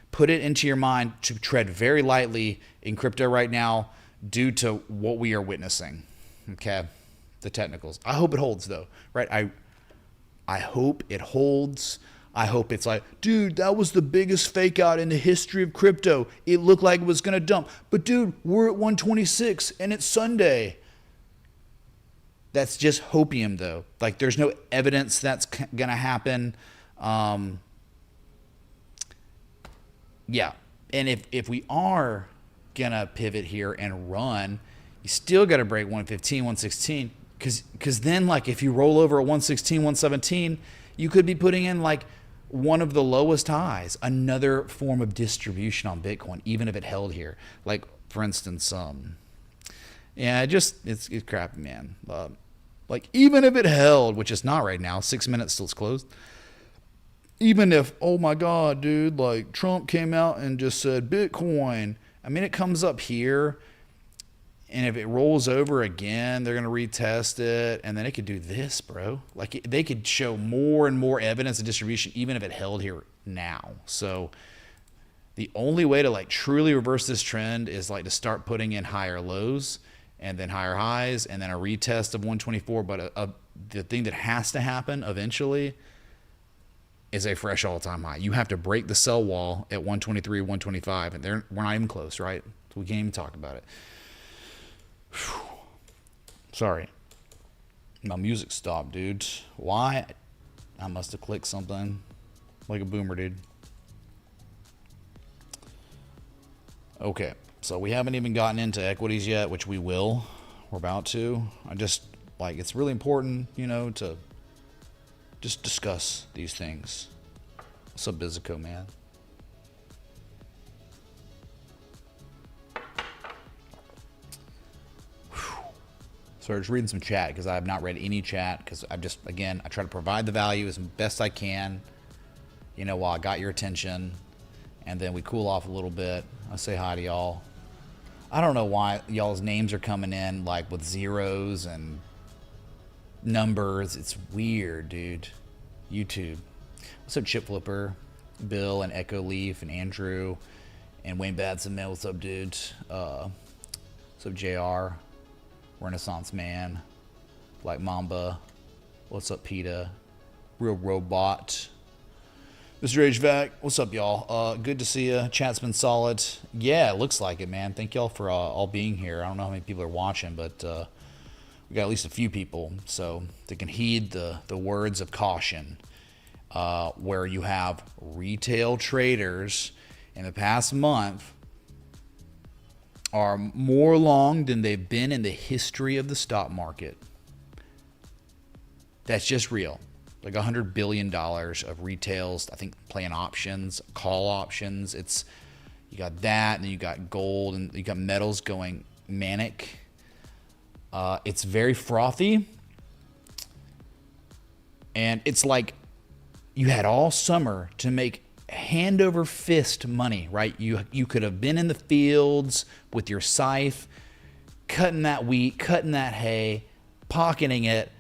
put it into your mind to tread very lightly in crypto right now due to what we are witnessing. Okay? The technicals. I hope it holds though, right? I hope it holds. I hope it's like, dude, that was the biggest fake out in the history of crypto. It looked like it was going to dump. But dude, we're at 126 and it's Sunday. That's just hopium though. Like there's no evidence that's going to happen. Yeah. And if we are going to pivot here and run, you still got to break 115, 116. Because then, like, if you roll over at 116, 117, you could be putting in, like, one of the lowest highs, another form of distribution on Bitcoin, even if it held here. Like, for instance, it's crappy, man. Like, even if it held, which is not right now, 6 minutes till it's closed, even if, oh my God, dude, like Trump came out and just said Bitcoin, I mean, it comes up here, and if it rolls over again, they're going to retest it, and then it could do this, bro. Like, they could show more and more evidence of distribution, even if it held here now. So the only way to like truly reverse this trend is like to start putting in higher lows and then higher highs and then a retest of 124. But the thing that has to happen eventually is a fresh all-time high. You have to break the sell wall at 123, 125, and we're not even close, right? So we can't even talk about it. Whew. Sorry. My music stopped, dude. Why? I must have clicked something like a boomer, dude. Okay, so we haven't even gotten into equities yet, which we will. We're about to. I just, like, it's really important, you know, to just discuss these things. What's up, Bizico, man? So I was reading some chat because I have not read any chat because I just, again, I try to provide the value as best I can, you know, while I got your attention, and then we cool off a little bit. I say hi to y'all. I don't know why y'all's names are coming in like with zeros and numbers. It's weird, dude. YouTube. What's up, Chip Flipper, Bill, and Echo Leaf, and Andrew, and Wayne Badson, man. What's up, dude? What's up, JR? Renaissance Man, Black Mamba, what's up, PETA, Real Robot, Mr. HVAC, what's up, y'all? Good to see you. Chat's been solid. Yeah, it looks like it, man. Thank y'all for all being here. I don't know how many people are watching, but we got at least a few people, so they can heed the words of caution, where you have retail traders in the past month are more long than they've been in the history of the stock market. That's just real. Like $100 billion of retails, I think, playing options, call options. It's, you got that, and then you got gold, and you got metals going manic. It's very frothy. And it's like you had all summer to make hand over fist money, right? You could have been in the fields with your scythe, cutting that wheat, cutting that hay, pocketing it,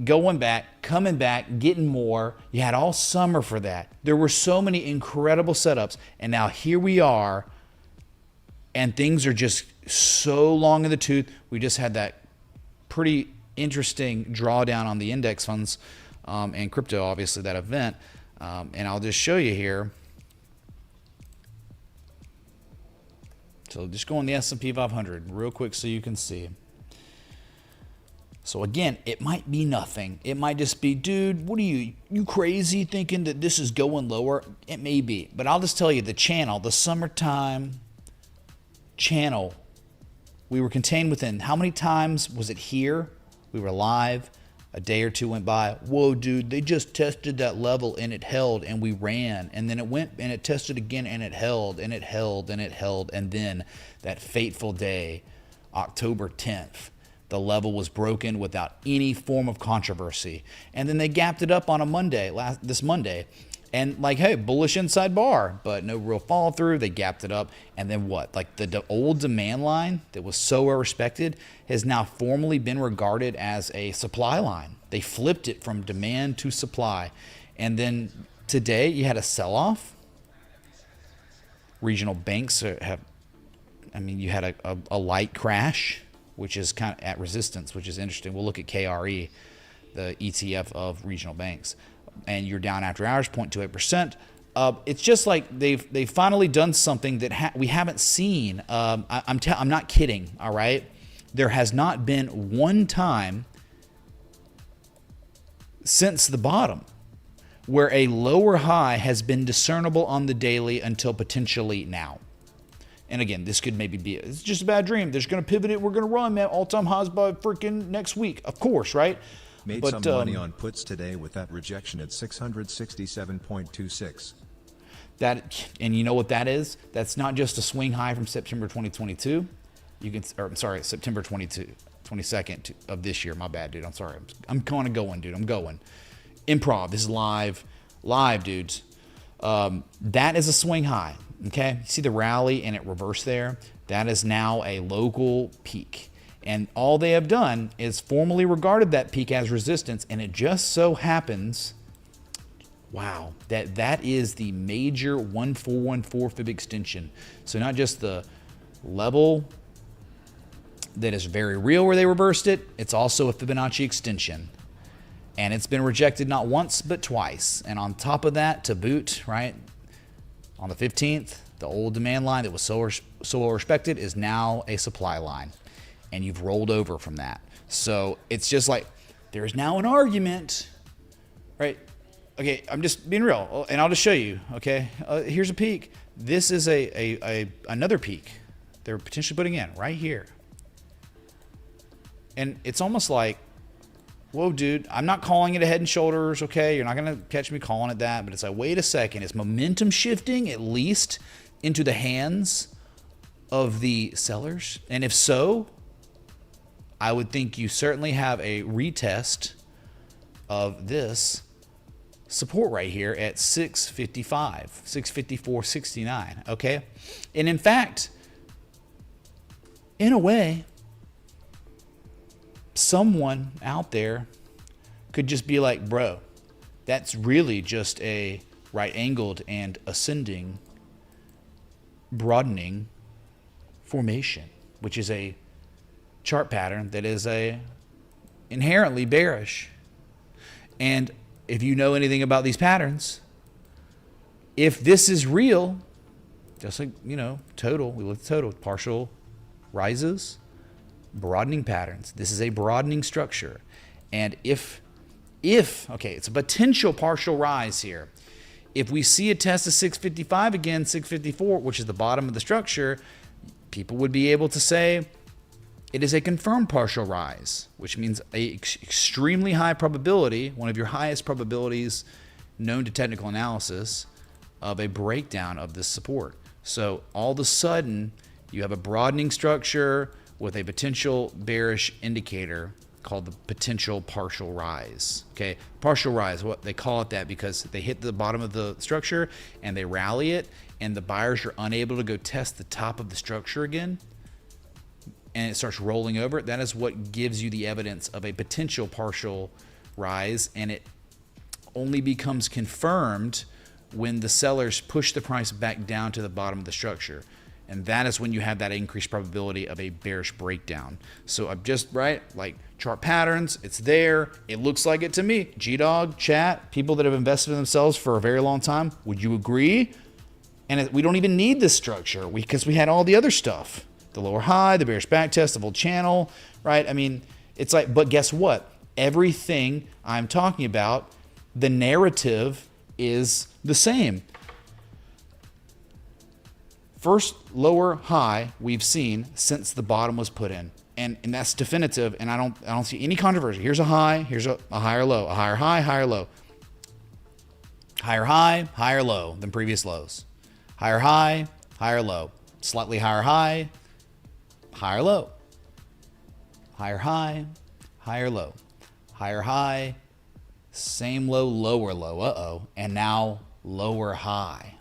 going back, coming back, getting more. You had all summer for that. There were so many incredible setups, and now here we are, and things are just so long in the tooth. We just had that pretty interesting drawdown on the index funds and crypto, obviously, that event. And I'll just show you here. So just go on the S&P 500 real quick so you can see. So again, it might be nothing. It might just be, dude, what are you crazy thinking that this is going lower? It may be. But I'll just tell you, the channel, the summertime channel, we were contained within, how many times was it here? We were live. A day or two went by. Whoa, dude, they just tested that level and it held, and we ran. And then it went and it tested again and it held and it held and it held. And then that fateful day, October 10th, the level was broken without any form of controversy. And then they gapped it up on a Monday, this Monday. And like, hey, bullish inside bar, but no real follow through. They gapped it up. And then what? Like the old demand line that was so well respected has now formally been regarded as a supply line. They flipped it from demand to supply. And then today you had a sell-off. Regional banks have, I mean, you had a light crash, which is kind of at resistance, which is interesting. We'll look at KRE, the ETF of regional banks. And you're down after hours, 0.28%. It's just like they've finally done something that we haven't seen. I'm not kidding, all right? There has not been one time since the bottom where a lower high has been discernible on the daily until potentially now. And again, this could maybe be, it's just a bad dream. They're just going to pivot it. We're going to run, man. All-time highs by freaking next week. Of course, right? Made some money on puts today with that rejection at 667.26. That, and you know what that is? That's not just a swing high from September 2022. You can, or I'm sorry, September 22nd of this year. My bad, dude. I'm sorry. I'm kind of going, dude. I'm going. Improv. This is live. live, dudes. That is a swing high. Okay, you see the rally and it reversed there. That is now a local peak. And all they have done is formally regarded that peak as resistance, and it just so happens, wow, that is the major 1414 fib extension. So not just the level that is very real where they reversed it, it's also a Fibonacci extension. And it's been rejected not once but twice. And on top of that, to boot, right, on the 15th, the old demand line that was so well respected is now a supply line. And you've rolled over from that. So it's just like, there's now an argument, right? Okay, I'm just being real, and I'll just show you, okay? Here's a peak. This is another peak they're potentially putting in right here. And it's almost like, whoa, dude, I'm not calling it a head and shoulders, okay? You're not going to catch me calling it that, but it's like, wait a second. Is momentum shifting at least into the hands of the sellers? And if so, I would think you certainly have a retest of this support right here at 655, 654.69, okay? And in fact, in a way, someone out there could just be like, bro, that's really just a right-angled and ascending, broadening formation, which is a chart pattern that is a inherently bearish. And if you know anything about these patterns, if this is real, just like, you know, total, we look at total, partial rises, broadening patterns. This is a broadening structure. And if okay, it's a potential partial rise here. If we see a test of 655 again, 654, which is the bottom of the structure, people would be able to say it is a confirmed partial rise, which means a extremely high probability, one of your highest probabilities known to technical analysis, of a breakdown of this support. So all of a sudden, you have a broadening structure with a potential bearish indicator called the potential partial rise. Okay, partial rise, what they call it that because they hit the bottom of the structure and they rally it, and the buyers are unable to go test the top of the structure again, and it starts rolling over. That is what gives you the evidence of a potential partial rise, and it only becomes confirmed when the sellers push the price back down to the bottom of the structure. And that is when you have that increased probability of a bearish breakdown. So I'm just, right, like chart patterns, it's there. It looks like it to me. G-Dog, chat, people that have invested in themselves for a very long time, would you agree? And we don't even need this structure because we had all the other stuff. The lower high, the bearish backtest, the full channel, right? I mean, it's like, but guess what? Everything I'm talking about, the narrative is the same. First lower high we've seen since the bottom was put in. And that's definitive, and I don't see any controversy. Here's a high, here's a higher low, a higher high, higher low. Higher high, higher low than previous lows. Higher high, higher low. Slightly higher high, higher low. Higher high, higher low. Higher high, same low, lower low. Uh-oh. And now lower high.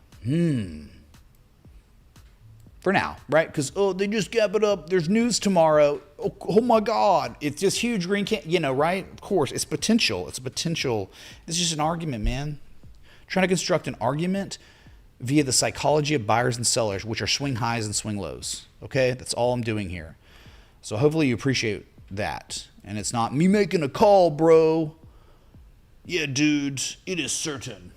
For now, right? Because, oh, they just gap it up. There's news tomorrow. Oh my God. It's just huge green can, you know, right? Of course, it's potential. It's a potential. This is just an argument, man. Trying to construct an argument via the psychology of buyers and sellers, which are swing highs and swing lows. Okay? That's all I'm doing here. So hopefully you appreciate that. And it's not me making a call, bro. Yeah, dudes, it is certain.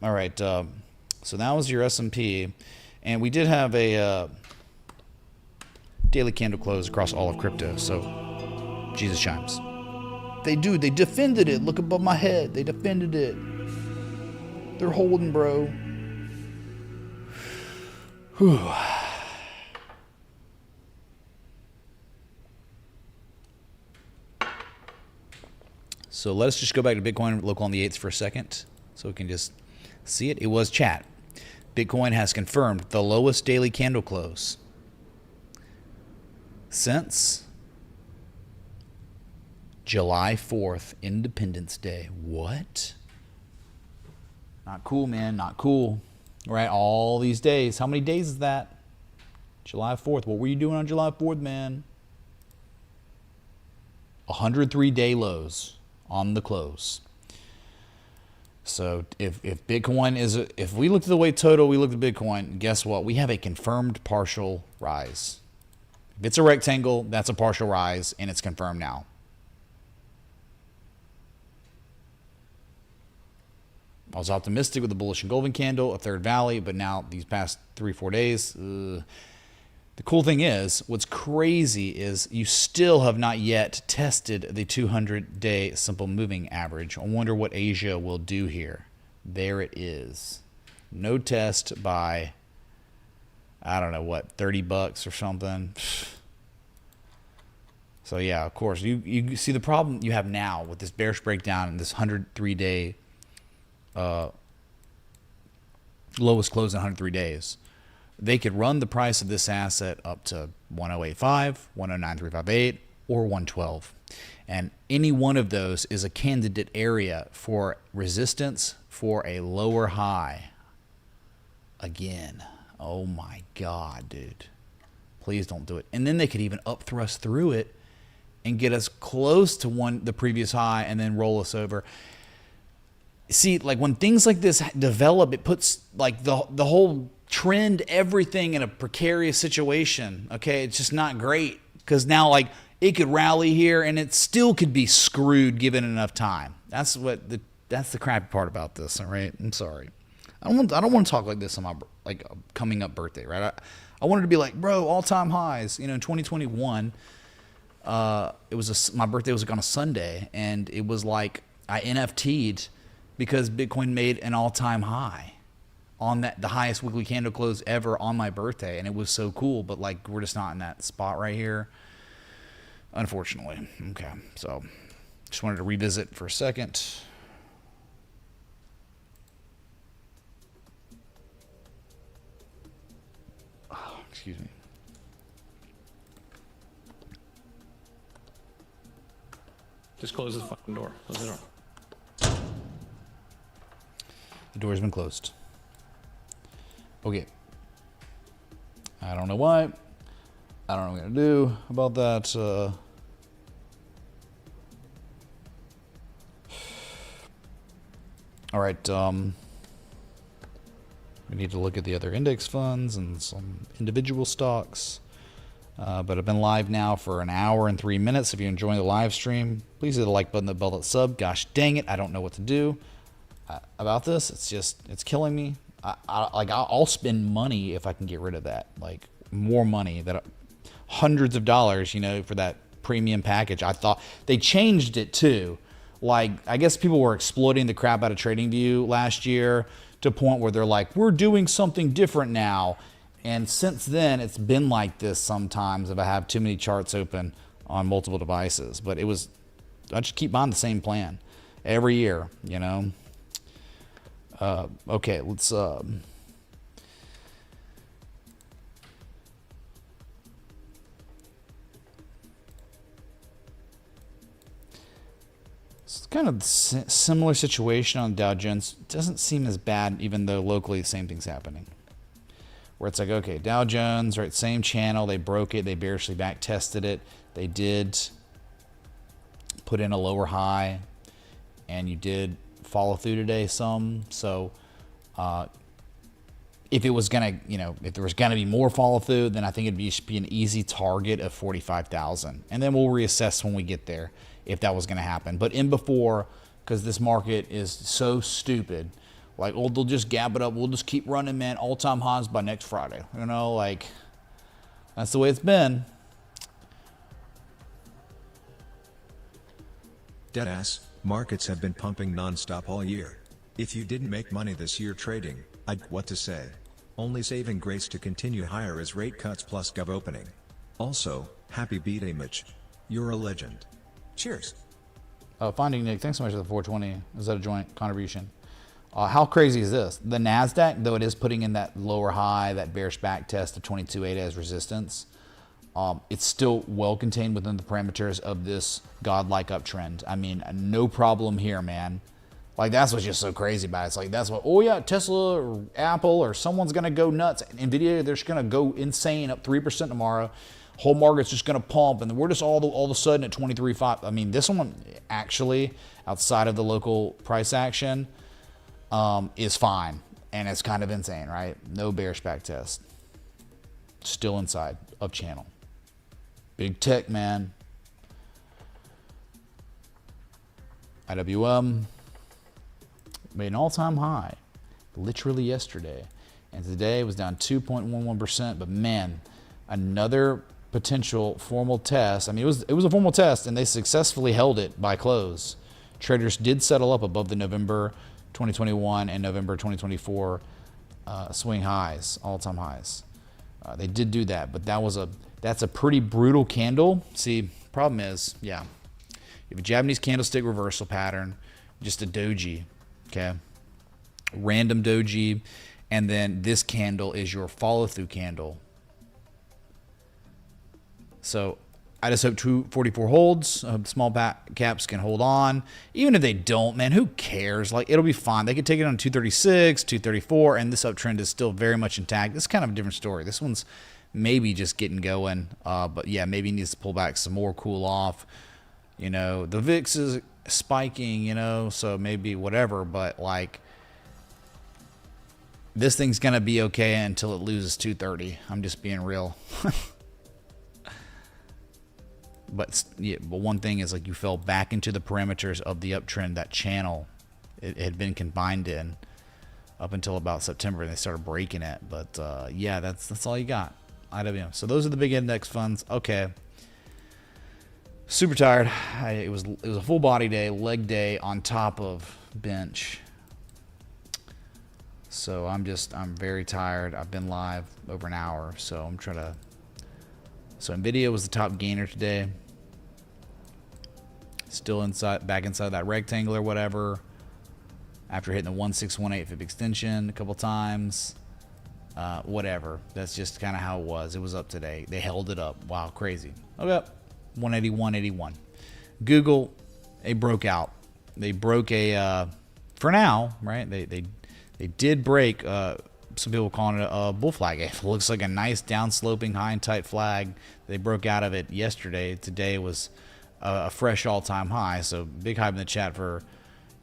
All right, so that was your S&P, and we did have a daily candle close across all of crypto, so Jesus chimes. They defended it. Look above my head. They defended it. They're holding, bro. Whew. So let us just go back to Bitcoin local on the 8th for a second so we can just see it. It was chat. Bitcoin has confirmed the lowest daily candle close since July 4th, Independence Day. What? Not cool, man. Not cool. Right? All these days. How many days is that? July 4th. What were you doing on July 4th, man? 103-day lows on the close. So if Bitcoin is, if we look at the way total, we look at Bitcoin, guess what? We have a confirmed partial rise. If it's a rectangle, that's a partial rise, and it's confirmed now. I was optimistic with the bullish and golden candle, a third valley, but now these past 3-4 days, the cool thing is, what's crazy is you still have not yet tested the 200-day simple moving average. I wonder what Asia will do here. There it is. No test by, I don't know what, $30 or something. So yeah, of course, you see the problem you have now with this bearish breakdown and this 103-day lowest close in 103 days. They could run the price of this asset up to 108.5, 109.358, or 112. And any one of those is a candidate area for resistance for a lower high. Again, oh my God, dude. Please don't do it. And then they could even up thrust through it and get us close to the previous high and then roll us over. See, like when things like this develop, it puts like the whole trend, everything in a precarious situation. Okay, it's just not great because now like it could rally here and it still could be screwed given enough time. That's the crappy part about this. All right, I'm sorry. I don't want to talk like this on my coming up birthday. Right, I wanted to be like, bro, all time highs. You know, in 2021, it was my birthday was on a Sunday, and it was like I NFT'd because Bitcoin made an all time high on the highest weekly candle close ever on my birthday, and it was so cool. But like we're just not in that spot right here, unfortunately. Okay, so just wanted to revisit for a second. Oh, excuse me. Just close the fucking door. Close the door. The door's been closed. Okay. I don't know why. I don't know what I'm gonna do about that. All right. We need to look at the other index funds and some individual stocks. But I've been live now for an hour and 3 minutes. If you're enjoying the live stream, please hit the like button, the bell, that sub. Gosh dang it, I don't know what to do about this. It's killing me. I'll spend money if I can get rid of that. Like more money, hundreds of dollars, you know, for that premium package. I thought they changed it too. Like I guess people were exploiting the crap out of TradingView last year to a point where they're like, we're doing something different now. And since then, it's been like this sometimes if I have too many charts open on multiple devices. But I just keep buying the same plan every year, you know. Okay, let's it's kind of similar situation on Dow Jones. It doesn't seem as bad, even though locally the same thing's happening. Where it's like, okay, Dow Jones, right, same channel, they broke it, they bearishly back tested it, they did put in a lower high, and you did follow through today some. So if it was gonna, you know, if there was gonna be more follow through, then I think it'd be an easy target of 45,000, and then we'll reassess when we get there if that was gonna happen. But in before, because this market is so stupid. Like, oh, they'll just gab it up. We'll just keep running, man. All-time highs by next Friday. You know, like, that's the way it's been. Deadass, markets have been pumping non-stop all year. If you didn't make money this year trading, what to say? Only saving grace to continue higher is rate cuts plus gov opening. Also, happy B-Day, Mitch. You're a legend. Cheers. Finding Nick, thanks so much for the 420. Is that a joint contribution? How crazy is this? The NASDAQ, though it is putting in that lower high, that bearish back test of 22.8 as resistance, It's still well contained within the parameters of this godlike uptrend. I mean, no problem here, man. Like, that's what's just so crazy about it. It's like, that's what, oh yeah, Tesla or Apple or someone's going to go nuts. NVIDIA, they're just going to go insane, up 3% tomorrow. Whole market's just going to pump, and we're just all of a sudden at 23.5. I mean, this one actually, outside of the local price action, is fine. And it's kind of insane, right? No bearish back test. Still inside, up channel. Big tech, man. IWM made an all-time high literally yesterday, and today was down 2.11%. But man, another potential formal test. I mean, it was a formal test, and they successfully held it by close. Traders did settle up above the November 2021 and November 2024 swing highs, all-time highs. They did do that, but that's a pretty brutal candle. See, problem is, yeah, you have a Japanese candlestick reversal pattern, just a doji, okay, random doji, and then this candle is your follow-through candle. So I just hope 244 holds. I hope small caps can hold on. Even if they don't, man, who cares? Like, it'll be fine. They could take it on 236, 234, and this uptrend is still very much intact. This is kind of a different story. This one's maybe just getting going, but yeah, maybe needs to pull back some more, cool off. You know, the VIX is spiking, you know, so maybe whatever, but like, this thing's going to be okay until it loses 230. I'm just being real. But yeah, but one thing is, like, you fell back into the parameters of the uptrend, that channel it had been confined in up until about September, and they started breaking it. But yeah, that's all you got. IWM. So those are the big index funds. Okay. Super tired. It was a full body day, leg day on top of bench. So I'm very tired. I've been live over an hour, so I'm trying to. So NVIDIA was the top gainer today. Still back inside that rectangle or whatever. After hitting the 1618 fib extension a couple times. Whatever. That's just kind of how it was. It was up today. They held it up. Wow, crazy. Okay. 181.81. Google, they broke out. They broke a, for now, right? They did break, some people calling it a bull flag. It looks like a nice downsloping high and tight flag. They broke out of it yesterday. Today was a fresh all-time high. So big hype in the chat for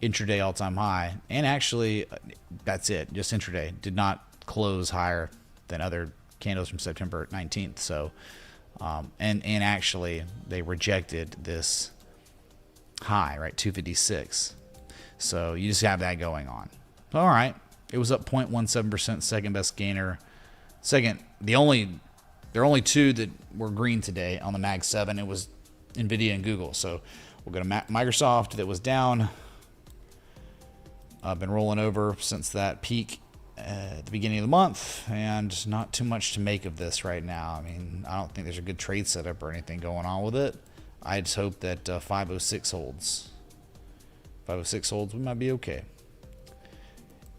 intraday all-time high. And actually, that's it. Just intraday. Did not close higher than other candles from September 19th. So, and actually, they rejected this high, right? 256. So you just have that going on. All right. It was up 0.17%, second best gainer. There are only two that were green today on the Mag 7. It was NVIDIA and Google. So we'll go to Microsoft that was down. I've been rolling over since that peak at the beginning of the month, and not too much to make of this right now. I mean, I don't think there's a good trade setup or anything going on with it. I just hope that 506 holds. 506 holds, we might be okay.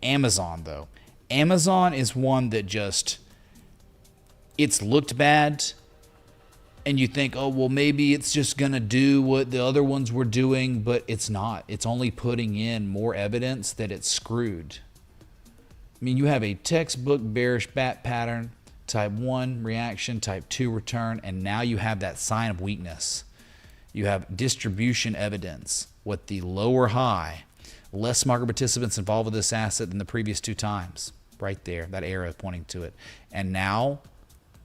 Amazon, though. Amazon is one that just, it's looked bad, and you think, oh, well, maybe it's just going to do what the other ones were doing, but it's not. It's only putting in more evidence that it's screwed. I mean, you have a textbook bearish bat pattern, type 1 reaction, type 2 return, and now you have that sign of weakness. You have distribution evidence with the lower high. Less market participants involved with this asset than the previous two times. Right there, that arrow pointing to it. And now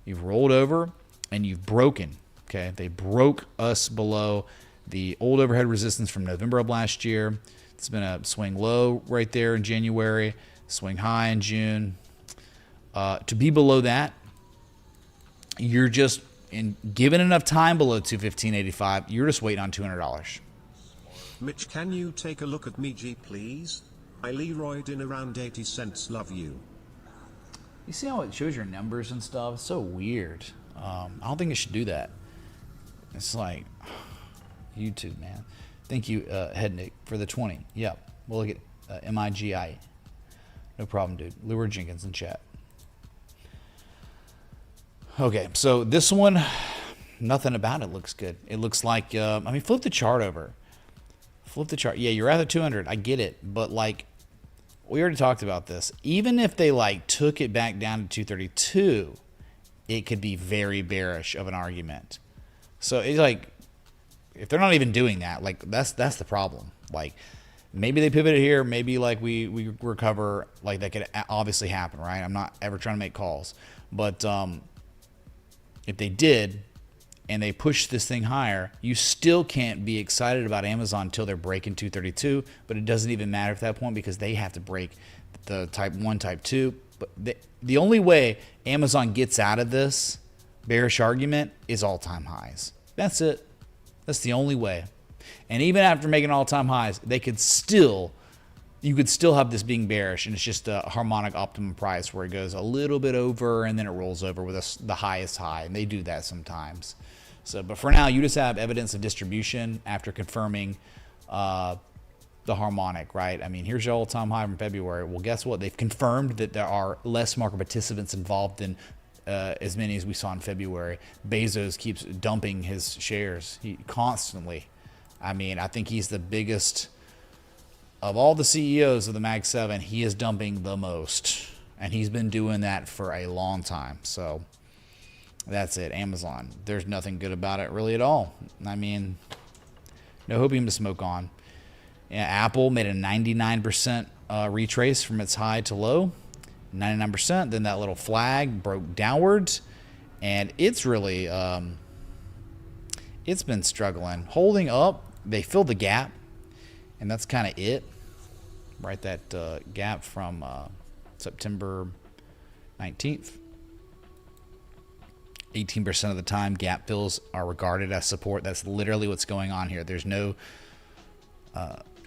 you've rolled over and you've broken. Okay, they broke us below the old overhead resistance from November of last year. It's been a swing low right there in January, swing high in June. To be below that, you're just given enough time below 215.85. You're just waiting on $200. Mitch, can you take a look at MIGI, please? I Leroyed in around 80 cents. Love you. You see how it shows your numbers and stuff? It's so weird. I don't think it should do that. It's like YouTube, man. Thank you, Hednick, for the 20. Yep. We'll look at MIGI. No problem, dude. Lure Jenkins in chat. Okay, so this one, nothing about it looks good. It looks like, I mean, flip the chart over. Flip the chart. Yeah, you're at the 200. I get it. But, like, we already talked about this. Even if they, like, took it back down to 232, it could be very bearish of an argument. So, it's like, if they're not even doing that, like, that's the problem. Like, maybe they pivoted here. Maybe, like, we recover. Like, that could obviously happen, right? I'm not ever trying to make calls. But if they did and they push this thing higher, you still can't be excited about Amazon until they're breaking 232. But it doesn't even matter at that point because they have to break the type 1, type 2. But the only way Amazon gets out of this bearish argument is all-time highs. That's it. That's the only way. And even after making all-time highs, you could still have this being bearish, and it's just a harmonic optimum price where it goes a little bit over and then it rolls over with the highest high, and they do that sometimes. So, but for now, you just have evidence of distribution after confirming the harmonic, right? I mean, here's your all-time high from February. Well, guess what? They've confirmed that there are less market participants involved than as many as we saw in February. Bezos keeps dumping his shares constantly. I mean, I think he's the biggest of all the CEOs of the Mag 7. He is dumping the most, and he's been doing that for a long time. So that's it. Amazon, there's nothing good about it really at all. I mean, no hopium to smoke on. Yeah, Apple made a 99% retrace from its high to low, 99%. Then that little flag broke downwards, and it's really it's been struggling, holding up. They filled the gap, and that's kind of it, right? That gap from September 19th. 18% of the time, gap fills are regarded as support. That's literally what's going on here. There's no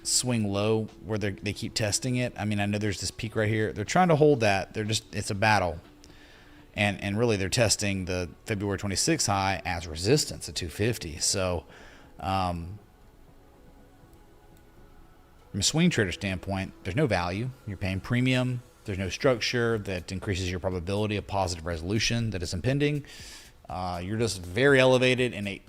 swing low where they keep testing it. I mean, I know there's this peak right here. They're trying to hold that. It's a battle. And really, they're testing the February 26th high as resistance at 250. So, from a swing trader standpoint, there's no value. You're paying premium. There's no structure that increases your probability of positive resolution that is impending. You're just very elevated, and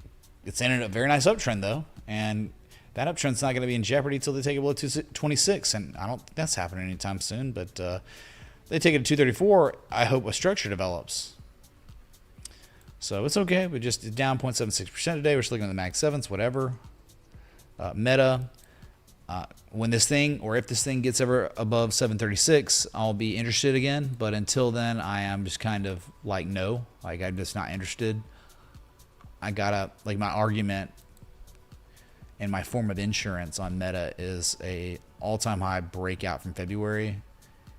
it's in a very nice uptrend, though. And that uptrend's not going to be in jeopardy until they take it below 226, and I don't think that's happening anytime soon. But they take it to 234. I hope a structure develops. So it's okay. We're just down 0.76% today. We're still looking at the Mag 7s, whatever. Meta. When this thing, or if this thing gets ever above 736, I'll be interested again. But until then, I am just kind of like, no. Like, I'm just not interested. I gotta, like, my argument and my form of insurance on Meta is a all-time high breakout from February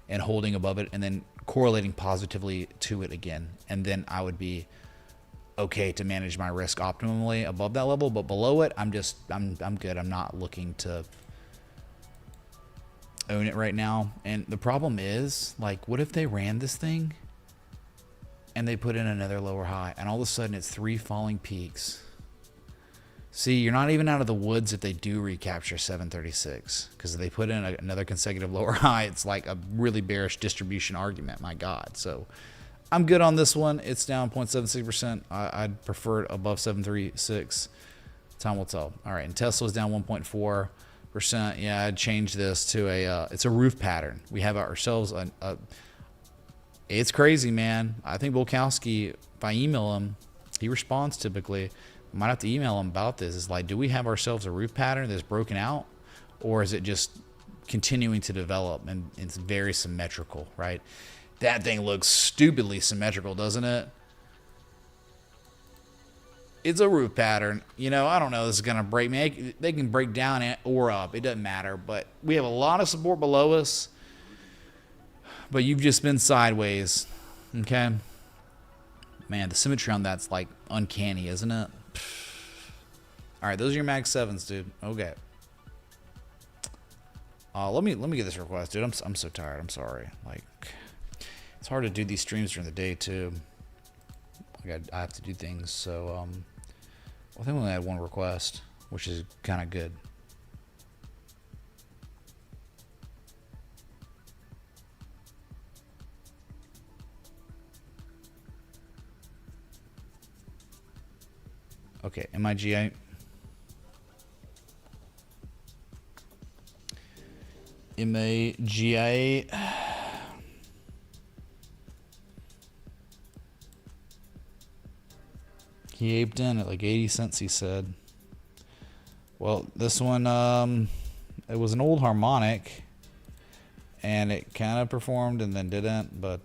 and holding above it and then correlating positively to it again. And then I would be okay to manage my risk optimally above that level. But below it, I'm good. I'm not looking to own it right now. And the problem is, like, what if they ran this thing and they put in another lower high and all of a sudden it's 3 falling peaks? See, you're not even out of the woods if they do recapture 736, because if they put in another consecutive lower high, it's like a really bearish distribution argument. My God. So I'm good on this one. It's down 0.76%. I'd prefer it above 736. Time will tell. All right, and Tesla's down 1.4%. Yeah, I'd change this to it's a roof pattern. We have ourselves it's crazy, man. I think Volkowski, if I email him, he responds typically. I might have to email him about this. It's like, do we have ourselves a roof pattern that's broken out, or is it just continuing to develop and it's very symmetrical, right? That thing looks stupidly symmetrical, doesn't it? It's a roof pattern. You know, I don't know. This is going to break me. They can break down or up. It doesn't matter. But we have a lot of support below us. But you've just been sideways. Okay? Man, the symmetry on that's like uncanny, isn't it? All right, those are your Mag 7s, dude. Okay. Let me get this request, dude. I'm so tired. I'm sorry. Like, it's hard to do these streams during the day too. Like, I have to do things. So I think we only had one request, which is kind of good. Okay, MIGI. MIGI. He aped in at like 80 cents, he said. Well, this one, it was an old harmonic, and it kind of performed and then didn't, but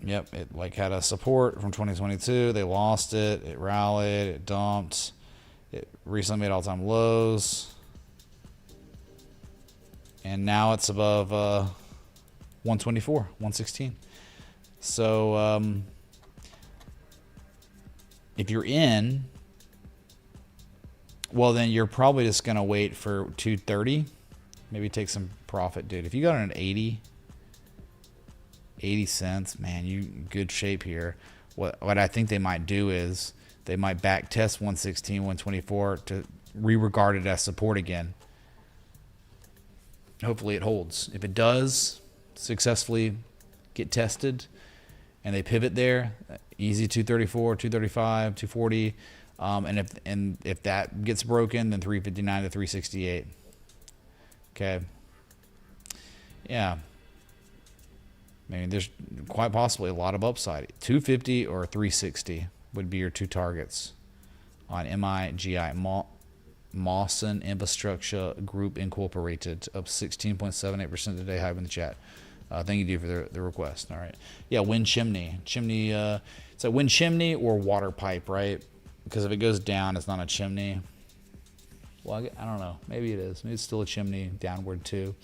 yep, it like had a support from 2022. They lost it. It rallied. It dumped. It recently made all-time lows, and now it's above 124, 116. So if you're in, well, then you're probably just gonna wait for 230, maybe take some profit, dude. If you got an 80 cents, man, you good shape here. What I think they might do is they might back test 116, 124 to re-regard it as support again. Hopefully it holds. If it does successfully get tested and they pivot there, easy 234, 235, 240, and if that gets broken, then 359 to 368. Okay. Yeah. I mean, there's quite possibly a lot of upside. 250 or 360 would be your two targets on MIGI, Mawson Infrastructure Group Incorporated, up 16.78% today. Hype in the chat. Thank you, dude, for the request. All right. Yeah, wind chimney. It's a wind chimney or water pipe, right? Because if it goes down, it's not a chimney. Well, I don't know. Maybe it is. Maybe it's still a chimney downward, too.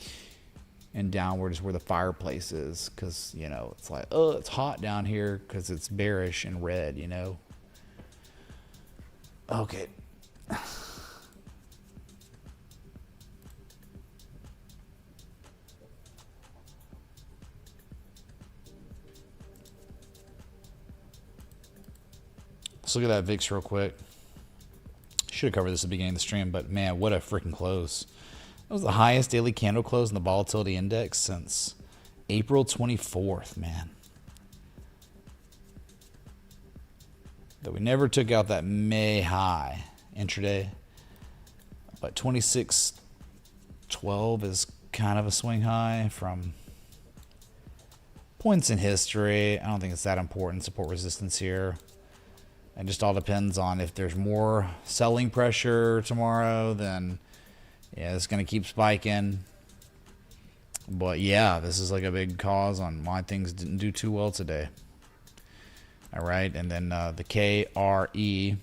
And downward is where the fireplace is, because, you know, it's like, oh, it's hot down here because it's bearish and red, you know. Okay. Let's look at that VIX real quick. Should have covered this at the beginning of the stream, but man, what a freaking close. That was the highest daily candle close in the volatility index since April 24th, man. That we never took out that May high intraday. But 2612 is kind of a swing high from points in history. I don't think it's that important. Support resistance here. It just all depends on if there's more selling pressure tomorrow, then yeah, it's going to keep spiking. But yeah, this is like a big cause on why things didn't do too well today. All right, and then the KRE.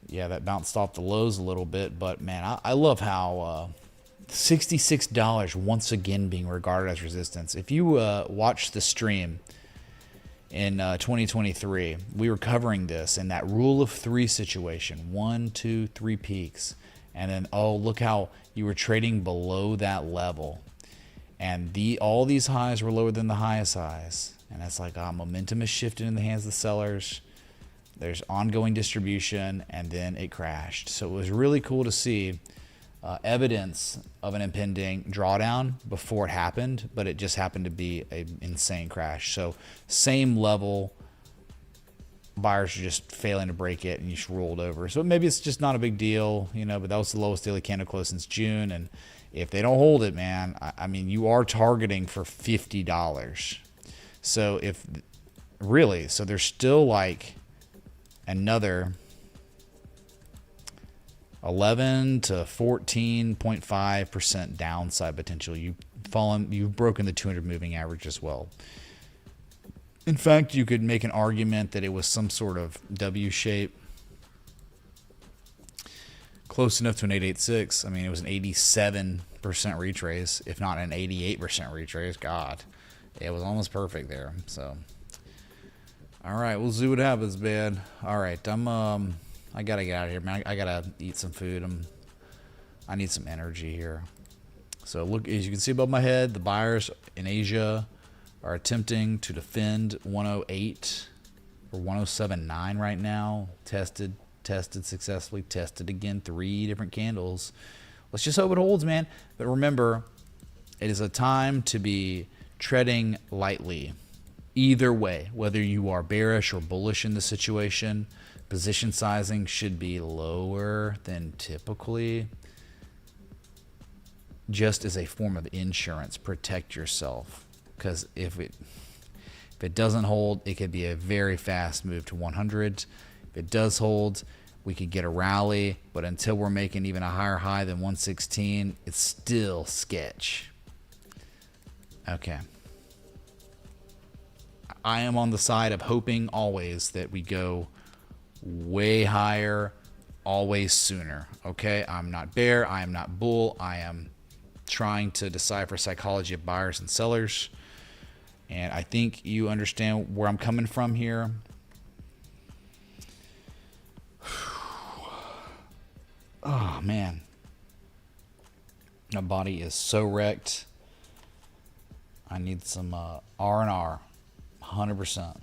Yeah, that bounced off the lows a little bit, but man, I love how $66 once again being regarded as resistance. If you watch the stream in 2023, we were covering this in that rule of three situation, 1, 2, 3 peaks, and then oh, look how you were trading below that level, and all these highs were lower than the highest highs, and it's like momentum is shifted in the hands of the sellers. There's ongoing distribution, and then it crashed. So it was really cool to see evidence of an impending drawdown before it happened, but it just happened to be an insane crash. So same level, buyers are just failing to break it, and you just rolled over. So maybe it's just not a big deal, you know, but that was the lowest daily candle close since June. And if they don't hold it, man, I mean, you are targeting for $50. So so there's still like another 11 to 14.5% downside potential. You've broken the 200 moving average as well. In fact, you could make an argument that it was some sort of W shape, close enough to an 886. I mean, it was an 87% retrace, if not an 88% retrace. God, it was almost perfect there. So, all right, we'll see what happens, man. All right, I gotta get out of here, man. I gotta eat some food. I need some energy here. So look, as you can see above my head, the buyers in Asia are attempting to defend 108 or 107.9 right now. Tested successfully, tested again, 3 different candles. Let's just hope it holds, man. But remember, it is a time to be treading lightly. Either way, whether you are bearish or bullish in the situation, position sizing should be lower than typically, just as a form of insurance. Protect yourself, because if it doesn't hold, it could be a very fast move to 100. If it does hold, we could get a rally, but until we're making even a higher high than 116, it's still sketch. Okay. I am on the side of hoping always that we go way higher, always sooner. Okay, I'm not bear, I am not bull. I am trying to decipher psychology of buyers and sellers, and I think you understand where I'm coming from here. Oh man, my body is so wrecked. I need some R&R. 100%.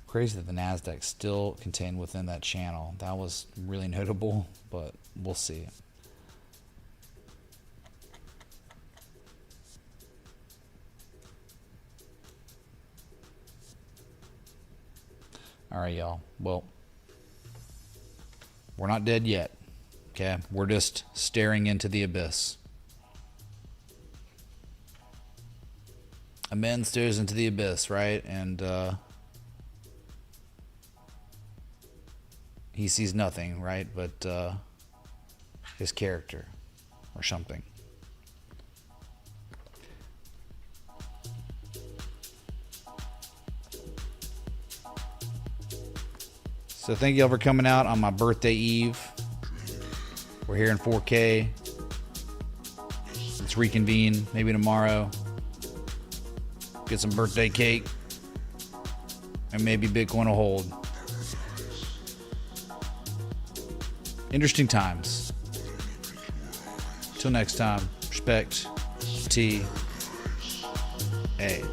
Crazy that the Nasdaq still contained within that channel. That was really notable, but we'll see. All right, y'all. Well, we're not dead yet. Okay, we're just staring into the abyss. A man stares into the abyss, right? And he sees nothing, right? But his character or something. So thank y'all for coming out on my birthday eve. We're here in 4K. Let's reconvene maybe tomorrow. Get some birthday cake. And maybe Bitcoin will hold. Interesting times. Till next time. Respect. T. A.